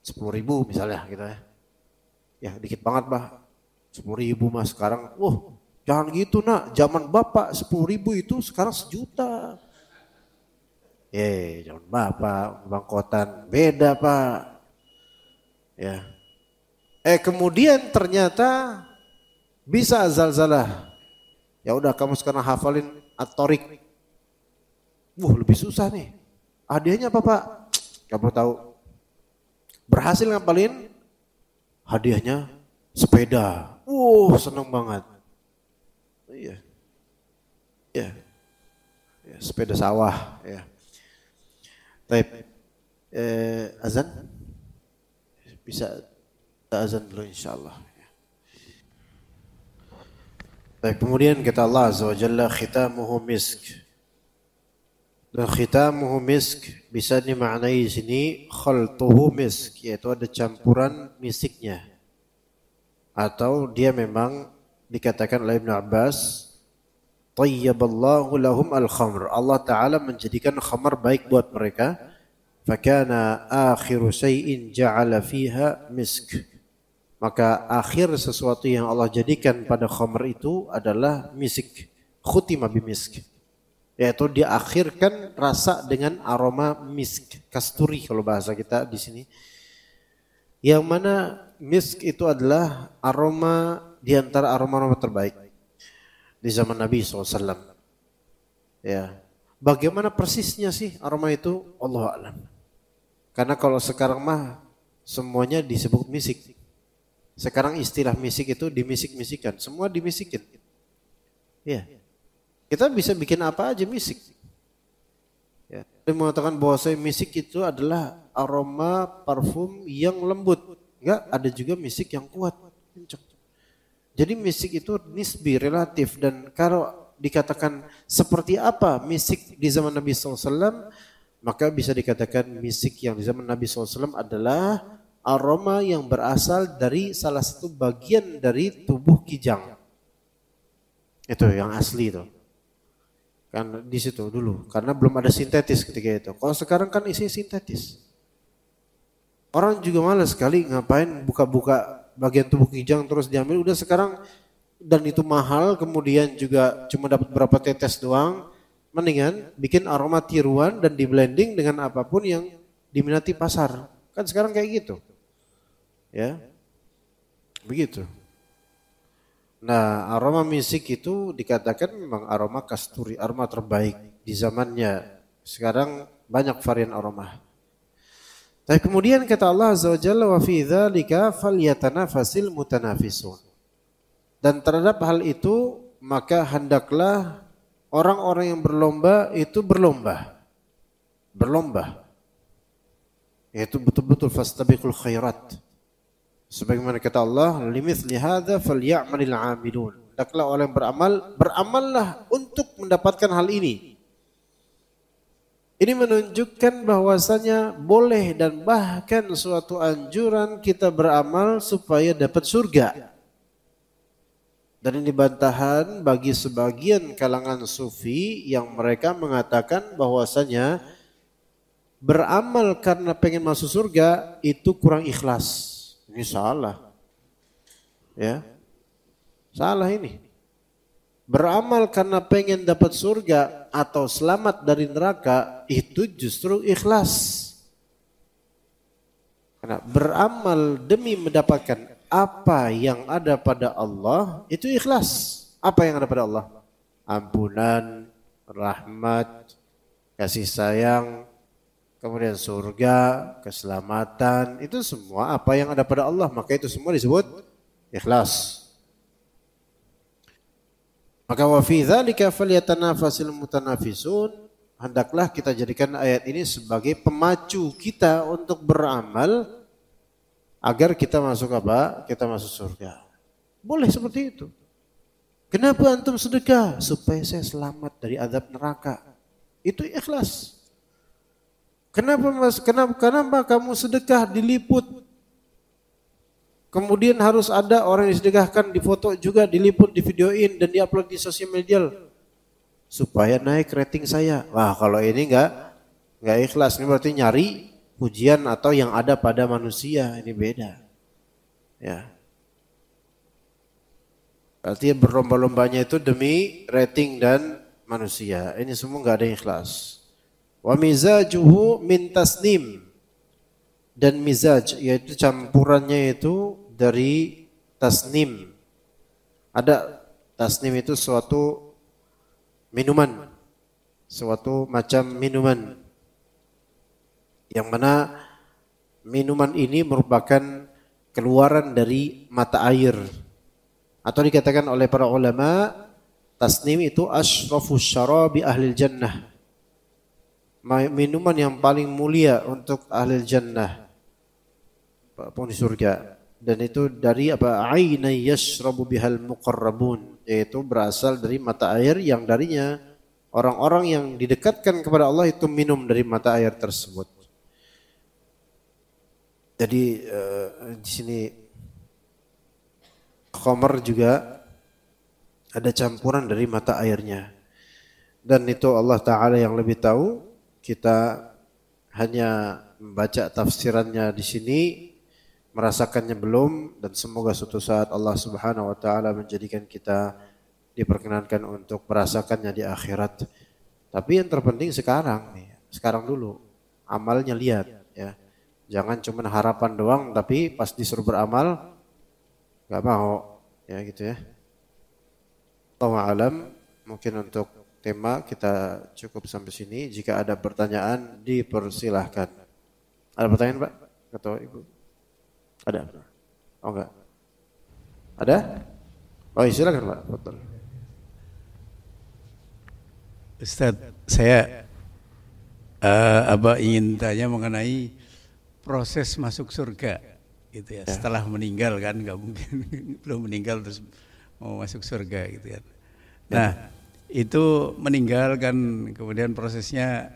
10.000 misalnya gitu ya. Ya dikit banget Pak, 10.000 mas sekarang, jangan gitu nak, zaman bapak 10.000 itu sekarang 1 juta. Zaman bapak, bangkotan, beda Pak. Ya. Kemudian ternyata bisa Zalzalah. Ya udah kamu sekarang hafalin At-Tariq. Lebih susah nih. Hadiahnya apa Pak? Kamu tahu. Berhasil ngapalin, hadiahnya sepeda. Seneng banget. Iya. Ya, sepeda sawah. Ya. Baik. Azan? Bisa azan dulu insyaallah. Baik, kemudian kata Allah Azza wa Jalla, khitamuhu misk. Dan khitamuhu misk bisa dimaknai di sini khaltuhu misk, yaitu ada campuran misiknya. Atau dia memang dikatakan oleh Ibn Abbas, tayyaballahu lahum al-khamr. Allah Ta'ala menjadikan khamar baik buat mereka. Fakana akhiru syai'in ja'ala fiha misk. Maka akhir sesuatu yang Allah jadikan pada khamr itu adalah misik. Khutima bimisk. Yaitu diakhirkan rasa dengan aroma misk, kasturi kalau bahasa kita di sini. Yang mana misk itu adalah aroma di antara aroma-aroma terbaik di zaman Nabi SAW. Ya, bagaimana persisnya sih aroma itu? Allahu a'lam. Karena kalau sekarang mah semuanya disebut misik. Sekarang istilah misik itu dimisik-misikan, semua dimisikin. Ya. Kita bisa bikin apa aja misik. Ya. Dia mengatakan bahwa misik itu adalah aroma parfum yang lembut. Enggak, ada juga misik yang kuat. Jadi misik itu nisbi, relatif. Dan kalau dikatakan seperti apa misik di zaman Nabi SAW, maka bisa dikatakan misik yang di zaman Nabi SAW adalah aroma yang berasal dari salah satu bagian dari tubuh kijang. Itu yang asli itu. Kan di situ dulu, karena belum ada sintetis ketika itu. Kalau sekarang kan isi sintetis. Orang juga malas sekali ngapain buka-buka bagian tubuh kijang terus diambil. Udah sekarang, dan itu mahal, kemudian juga cuma dapat berapa tetes doang. Mendingan bikin aroma tiruan dan di blending dengan apapun yang diminati pasar. Kan sekarang kayak gitu. Ya. Begitu. Nah, aroma misik itu dikatakan memang aroma kasturi, aroma terbaik di zamannya. Sekarang banyak varian aroma. Tapi kemudian kata Allah Azza wa Jalla, wa fi dzalika falyatanafasil mutanafisun. Dan terhadap hal itu maka hendaklah orang-orang yang berlomba itu berlomba. Berlomba. Yaitu betul-betul fastabiqul khairat. Sebagaimana kata Allah, limithli hadza falyamalil 'amilun. Hendaklah orang yang beramal, beramallah untuk mendapatkan hal ini. Ini menunjukkan bahwasanya boleh dan bahkan suatu anjuran kita beramal supaya dapat surga. Dan ini bantahan bagi sebagian kalangan sufi yang mereka mengatakan bahwasanya beramal karena pengen masuk surga itu kurang ikhlas. Ini salah. Ya. Salah ini. Beramal karena pengen dapat surga atau selamat dari neraka itu justru ikhlas. Karena beramal demi mendapatkan apa yang ada pada Allah itu ikhlas. Apa yang ada pada Allah? Ampunan, rahmat, kasih sayang, kemudian surga, keselamatan, itu semua apa yang ada pada Allah, maka itu semua disebut ikhlas. Maka wa fi dzalika falyatanafasil mutanafisun, hendaklah kita jadikan ayat ini sebagai pemacu kita untuk beramal agar kita masuk apa? Kita masuk surga. Boleh seperti itu. Kenapa antum sedekah? Supaya saya selamat dari azab neraka. Itu ikhlas. Kenapa kamu sedekah diliput? Kemudian harus ada orang yang disedekahkan difoto juga, diliput, divideoin dan diupload di sosial media supaya naik rating saya. Wah, kalau ini enggak ikhlas, ini berarti nyari pujian atau yang ada pada manusia, ini beda. Ya. Berarti berlomba-lombanya itu demi rating dan manusia. Ini semua enggak ada yang ikhlas. Wa mizajuhu min tasnim, dan mizaj yaitu campurannya itu dari tasnim. Ada tasnim itu suatu minuman, suatu macam minuman yang mana minuman ini merupakan keluaran dari mata air, atau dikatakan oleh para ulama tasnim itu asyrafus syarabi ahlil jannah, minuman yang paling mulia untuk ahli jannah, penghuni surga. Dan itu dari apa? Ainay yashrabu bihal muqarrabun, yaitu berasal dari mata air yang darinya Orang-orang yang didekatkan kepada Allah itu minum dari mata air tersebut. Jadi di sini khamar juga ada campuran dari mata airnya. Dan itu Allah Ta'ala yang lebih tahu. Kita hanya membaca tafsirannya di sini, merasakannya belum, dan semoga suatu saat Allah Subhanahu wa taala menjadikan kita diperkenankan untuk merasakannya di akhirat. Tapi yang terpenting sekarang nih, sekarang dulu. Amalnya lihat ya. Jangan cuma harapan doang tapi pas disuruh beramal enggak mau ya gitu ya. Allahu a'lam. Mungkin untuk tema kita cukup sampai sini. Jika ada pertanyaan dipersilahkan. Ada pertanyaan, Pak? Atau Ibu? Ada? Oh enggak. Ada? Oh, silakan, Pak. Betul. Ustaz, saya ingin tanya mengenai proses masuk surga, gitu ya. Setelah meninggal kan, nggak mungkin belum meninggal terus mau masuk surga, gitu ya. Nah, itu meninggal kan, kemudian prosesnya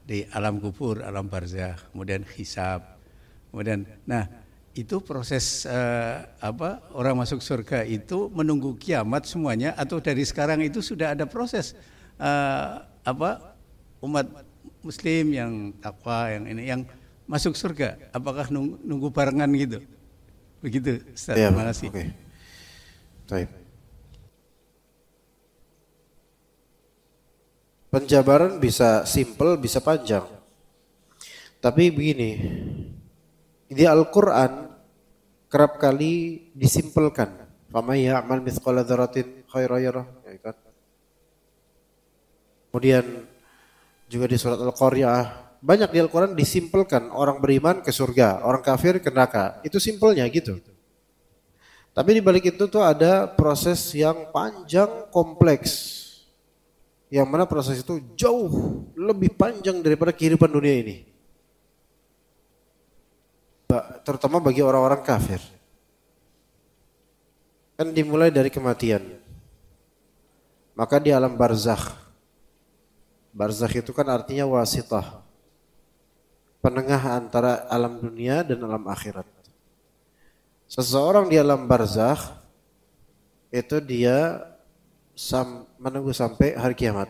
di alam kubur, alam barzakh, kemudian hisab, kemudian, nah itu proses orang masuk surga itu menunggu kiamat semuanya atau dari sekarang itu sudah ada proses umat muslim yang takwa yang ini yang masuk surga, apakah nunggu barengan gitu? Begitu Ustaz, ya, terima kasih. Okay. Baik. Penjabaran bisa simple, bisa panjang. Tapi begini, di Al-Quran kerap kali disimpelkan. Faman ya'mal mithqala dzarratin khairan yarah. Kemudian juga di surat Al-Qari'ah, banyak di Al-Quran disimpelkan, orang beriman ke surga, orang kafir ke neraka. Itu simpelnya gitu. Tapi di balik itu tuh ada proses yang panjang, kompleks. Yang mana proses itu jauh lebih panjang daripada kehidupan dunia ini. Terutama bagi orang-orang kafir. Kan dimulai dari kematian. Maka di alam barzakh. Barzakh itu kan artinya wasitah. Penengah antara alam dunia dan alam akhirat. Seseorang di alam barzakh itu dia menunggu sampai hari kiamat.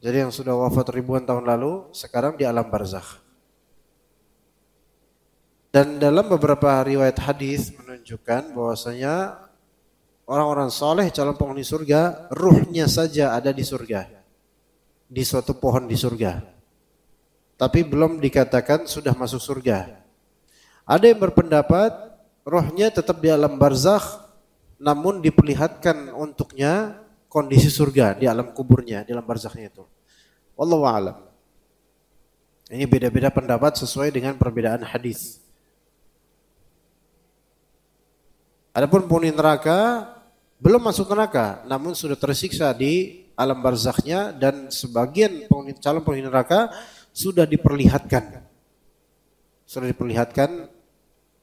Jadi yang sudah wafat ribuan tahun lalu sekarang di alam barzakh. Dan dalam beberapa riwayat hadis menunjukkan bahwasanya orang-orang soleh calon penghuni surga, ruhnya saja ada di surga, di suatu pohon di surga. Tapi belum dikatakan sudah masuk surga. Ada yang berpendapat rohnya tetap di alam barzakh, namun diperlihatkan untuknya kondisi surga di alam kuburnya, di alam barzakhnya itu. Wallahu a'lam. Ini beda-beda pendapat sesuai dengan perbedaan hadis. Adapun penghuni neraka belum masuk neraka, namun sudah tersiksa di alam barzakhnya dan sebagian calon penghuni neraka sudah diperlihatkan. Sudah diperlihatkan,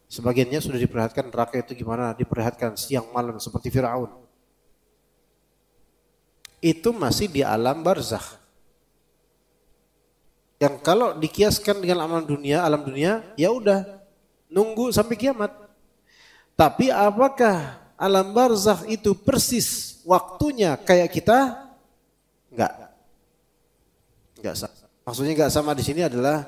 sebagiannya sudah diperlihatkan neraka itu gimana, diperlihatkan siang malam seperti Firaun. Itu masih di alam barzakh. Yang kalau dikiaskan dengan alam dunia ya udah nunggu sampai kiamat. Tapi apakah alam barzakh itu persis waktunya kayak kita? Enggak sama. Maksudnya enggak sama di sini adalah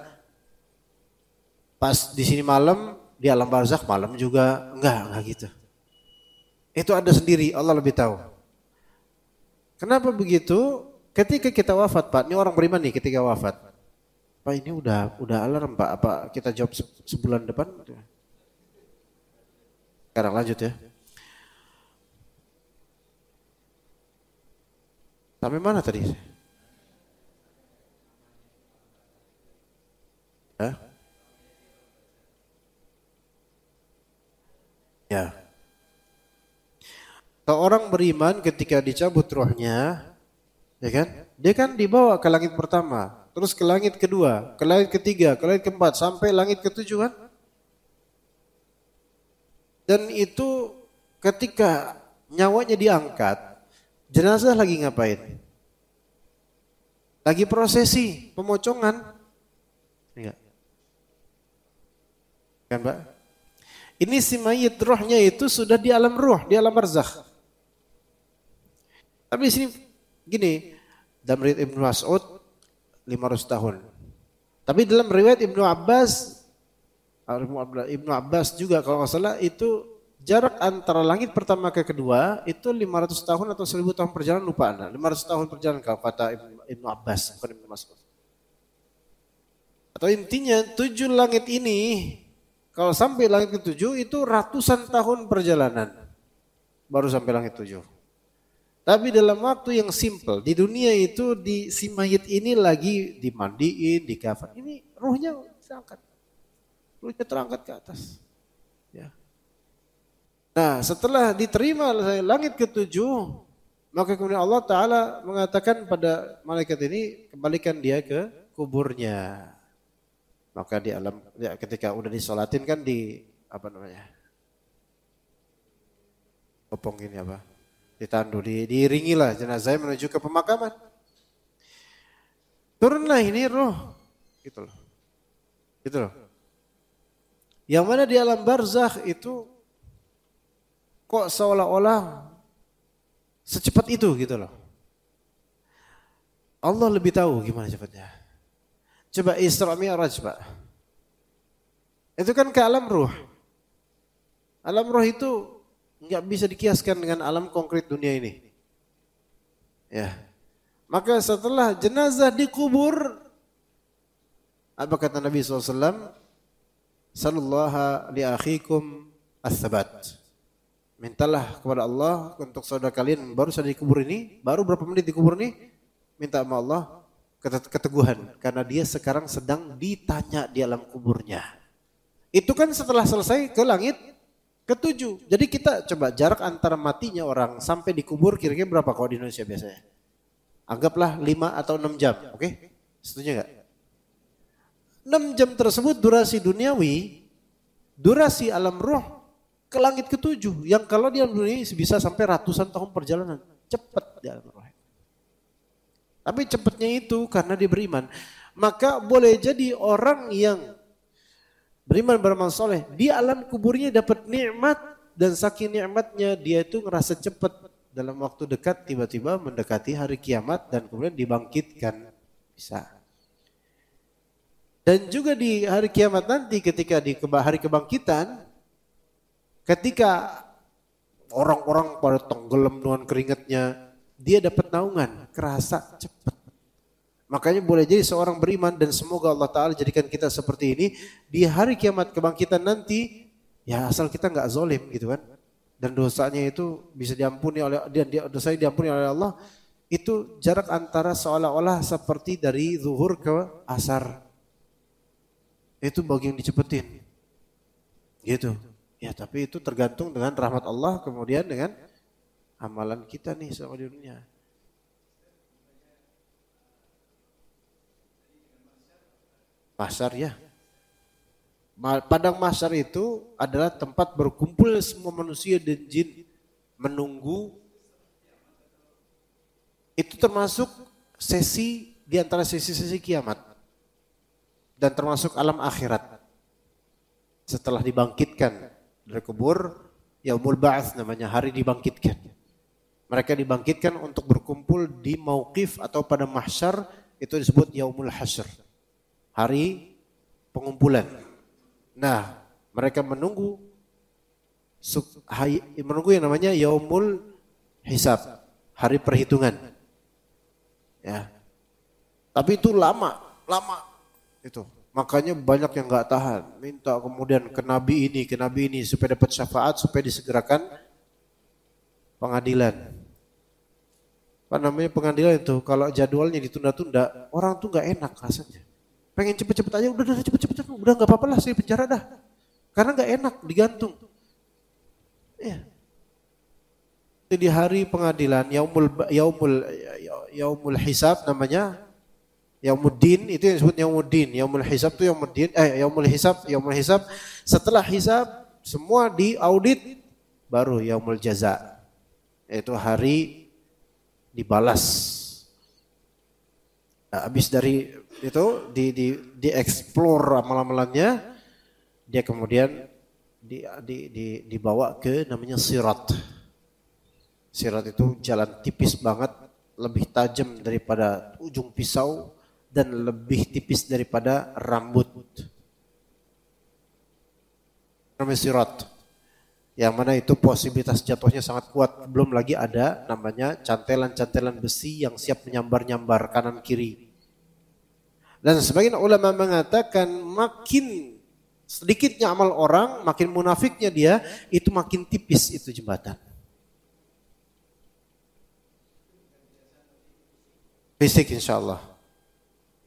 pas di sini malam, di alam barzakh malam juga enggak gitu. Itu ada sendiri, Allah lebih tahu. Kenapa begitu? Ketika kita wafat, Pak, ini orang beriman nih ketika wafat. Pak, ini udah alarm, Pak. Apa kita jawab sebulan depan? Sekarang lanjut ya. Sampai mana tadi? Hah? Ya. Seorang beriman ketika dicabut rohnya, ya kan? Dia kan dibawa ke langit pertama, terus ke langit kedua, ke langit ketiga, ke langit keempat, sampai langit ketujuh kan? Dan itu ketika nyawanya diangkat, Jenazah lagi ngapain? Lagi prosesi pemocongan. Enggak. Kan, Pak? Ini si mayit rohnya itu sudah di alam ruh, di alam barzakh. Tapi di sini gini, dalam riwayat Ibnu Mas'ud 500 tahun. Tapi dalam riwayat Ibnu Abbas juga kalau nggak salah itu jarak antara langit pertama ke kedua itu 500 tahun atau 1000 tahun perjalanan, lupa Anda. 500 tahun perjalanan kalau kata Ibnu Abbas, bukan Ibnu Mas'ud. Atau intinya 7 langit ini kalau sampai langit ke-7 itu ratusan tahun perjalanan baru sampai langit 7. Tapi dalam waktu yang simple di dunia itu si mayit ini lagi dimandiin, dikafan. Ini ruhnya terangkat. Ruhnya terangkat ke atas. Ya. Nah, setelah diterima langit ke-7, maka kemudian Allah Ta'ala mengatakan pada malaikat ini, kembalikan dia ke kuburnya. Maka di alam, ya, ketika udah disolatin kan opong ini ditandu, diiringilah jenazahnya menuju ke pemakaman. Turunlah ini roh, gitu loh. Yang mana di alam barzakh itu kok seolah-olah secepat itu gitu loh. Allah lebih tahu gimana cepatnya. Coba Isra Mi'raj, Pak. Itu kan ke alam ruh. Alam ruh itu nggak bisa dikiaskan dengan alam konkret dunia ini. Ya. Maka setelah jenazah dikubur, apa kata Nabi SAW? Sallallahu li akhikum as-sabat. Mintalah kepada Allah untuk saudara kalian baru saja dikubur ini, baru berapa menit dikubur ini, minta sama Allah keteguhan karena dia sekarang sedang ditanya di alam kuburnya. Itu kan setelah selesai ke langit ke-7. Jadi kita coba jarak antara matinya orang sampai dikubur kira-kira berapa kalau di Indonesia biasanya? Anggaplah 5 atau 6 jam, oke? Setuju enggak? 6 jam tersebut durasi duniawi, durasi alam roh ke langit ke-7 yang kalau dia dunia bisa sampai ratusan tahun perjalanan, cepat di alam roh. Tapi cepatnya itu karena dia beriman. Maka boleh jadi orang yang beriman beramal soleh di alam kuburnya dapat nikmat dan saking nikmatnya dia itu ngerasa cepat dalam waktu dekat tiba-tiba mendekati hari kiamat dan kemudian dibangkitkan bisa. Dan juga di hari kiamat nanti ketika di hari kebangkitan, ketika orang-orang pada tenggelam dengan keringatnya, dia dapat naungan, kerasa cepat. Makanya boleh jadi seorang beriman dan semoga Allah Ta'ala jadikan kita seperti ini. Di hari kiamat kebangkitan nanti, ya asal kita nggak zolim gitu kan. Dan dosanya itu bisa diampuni oleh dosanya diampuni oleh Allah. Itu jarak antara seolah-olah seperti dari zuhur ke asar. Itu bagian dicepetin. Gitu. Ya tapi itu tergantung dengan rahmat Allah kemudian dengan amalan kita nih selama di dunia. Mahsyar ya. Padang mahsyar itu adalah tempat berkumpul semua manusia dan jin menunggu. Itu termasuk sesi di antara sesi-sesi kiamat. Dan termasuk alam akhirat. Setelah dibangkitkan dari kubur, yaumul ba'ats namanya, hari dibangkitkan. Mereka dibangkitkan untuk berkumpul di mauqif atau pada mahsyar, itu disebut yaumul hasyr. Hari pengumpulan. Nah, mereka menunggu yang namanya yaumul hisab, hari perhitungan. Ya. Tapi itu lama itu. Makanya banyak yang nggak tahan, minta kemudian ke nabi ini supaya dapat syafaat, supaya disegerakan pengadilan. Apa namanya pengadilan itu? Kalau jadwalnya ditunda-tunda, orang tuh nggak enak rasanya. Pengen cepet-cepet aja, udah cepet-cepet, udah nggak apa-apa lah, saya penjara dah. Karena nggak enak, digantung. Ya. Di hari pengadilan, yaumul hisab namanya. Yaumuddin itu yang disebut yaumuddin. Yaumul hisab itu yaumul hisab. Setelah hisab semua diaudit baru yaumul jaza. Yaitu hari dibalas. Nah, habis dari itu di-explore amalan-amalannya, dia kemudian dibawa ke namanya sirat. Sirat itu jalan tipis banget, lebih tajam daripada ujung pisau dan lebih tipis daripada rambut. Namanya sirat. Yang mana itu posibilitas jatuhnya sangat kuat. Belum lagi ada namanya cantelan-cantelan besi yang siap menyambar-nyambar kanan kiri. Dan sebagian ulama mengatakan makin sedikitnya amal orang, makin munafiknya dia, itu makin tipis itu jembatan. Fisik insya Allah.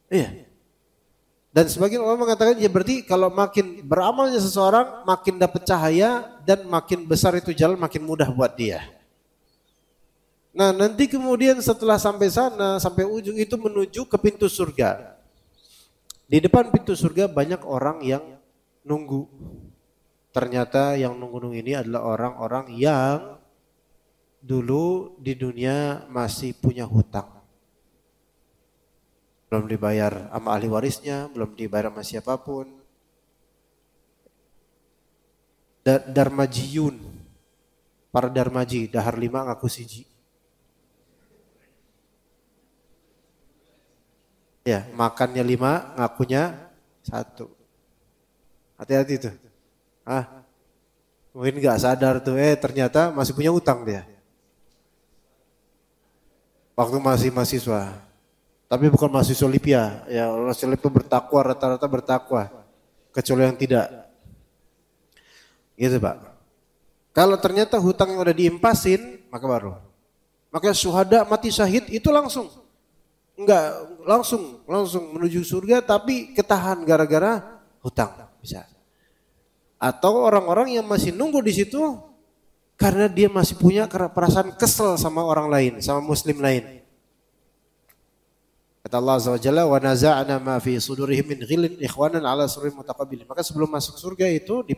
Iya. Dan sebagian ulama mengatakan ya berarti kalau makin beramalnya seseorang makin dapat cahaya dan makin besar itu jalan makin mudah buat dia. Nah nanti kemudian setelah sampai sana sampai ujung itu menuju ke pintu surga. Di depan pintu surga banyak orang yang nunggu. Ternyata yang nunggu-nunggu ini adalah orang-orang yang dulu di dunia masih punya hutang. Belum dibayar sama ahli warisnya, belum dibayar sama siapapun. Darmajiyun, para darmaji, dahar 5 ngaku siji. Ya, makannya 5, ngakunya 1. Hati-hati tuh. Mungkin gak sadar tuh, ternyata masih punya utang dia. Waktu masih mahasiswa. Tapi bukan mahasiswa Lipia, ya mahasiswa Lipia bertakwa, rata-rata bertakwa, kecuali yang tidak. Gitu Pak. Kalau ternyata hutang yang udah diimpasin, maka baru. Maka syuhada mati syahid itu langsung. Enggak, langsung menuju surga tapi ketahan gara-gara hutang, bisa. Atau orang-orang yang masih nunggu di situ karena dia masih punya perasaan kesel sama orang lain, sama muslim lain. Kata Allah Azza wa Jalla, wa naza'na ma fi sudurihim min ghillin ikhwanan ala sururin mutaqabilin. Maka sebelum masuk surga itu di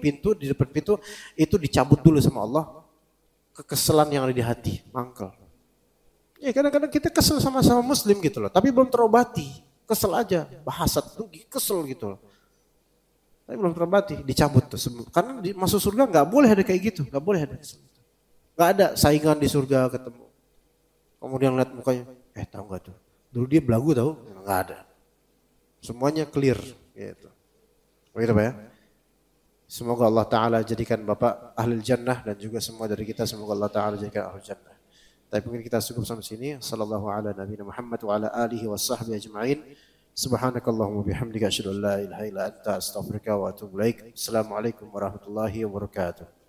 depan pintu itu dicabut dulu sama Allah kekesalan yang ada di hati, mangkel. Ya kadang-kadang kita kesel sama-sama muslim gitu loh, tapi belum terobati, kesel aja, bahasat tuh kesel gitu loh. Tapi belum terobati, dicabut tuh. Karena masuk surga nggak boleh ada kayak gitu, nggak boleh ada. Nggak ada saingan di surga ketemu. Kemudian lihat mukanya, tahu nggak tuh? Dulu dia belagu tahu, nggak ada. Semuanya clear, gitu. Begitu Pak ya. Semoga Allah Taala jadikan Bapak ahli jannah dan juga semua dari kita semoga Allah Taala jadikan ahli jannah. Tapi mungkin kita cukup sampai sini. Sallallahu ala nabiyina Muhammad wa ala alihi wa sahbihi ajma'in. Subhanakallahumma bihamdika asyhadu an la ilaha illa anta astaghfiruka wa atubu ilaik. Assalamualaikum warahmatullahi wabarakatuh.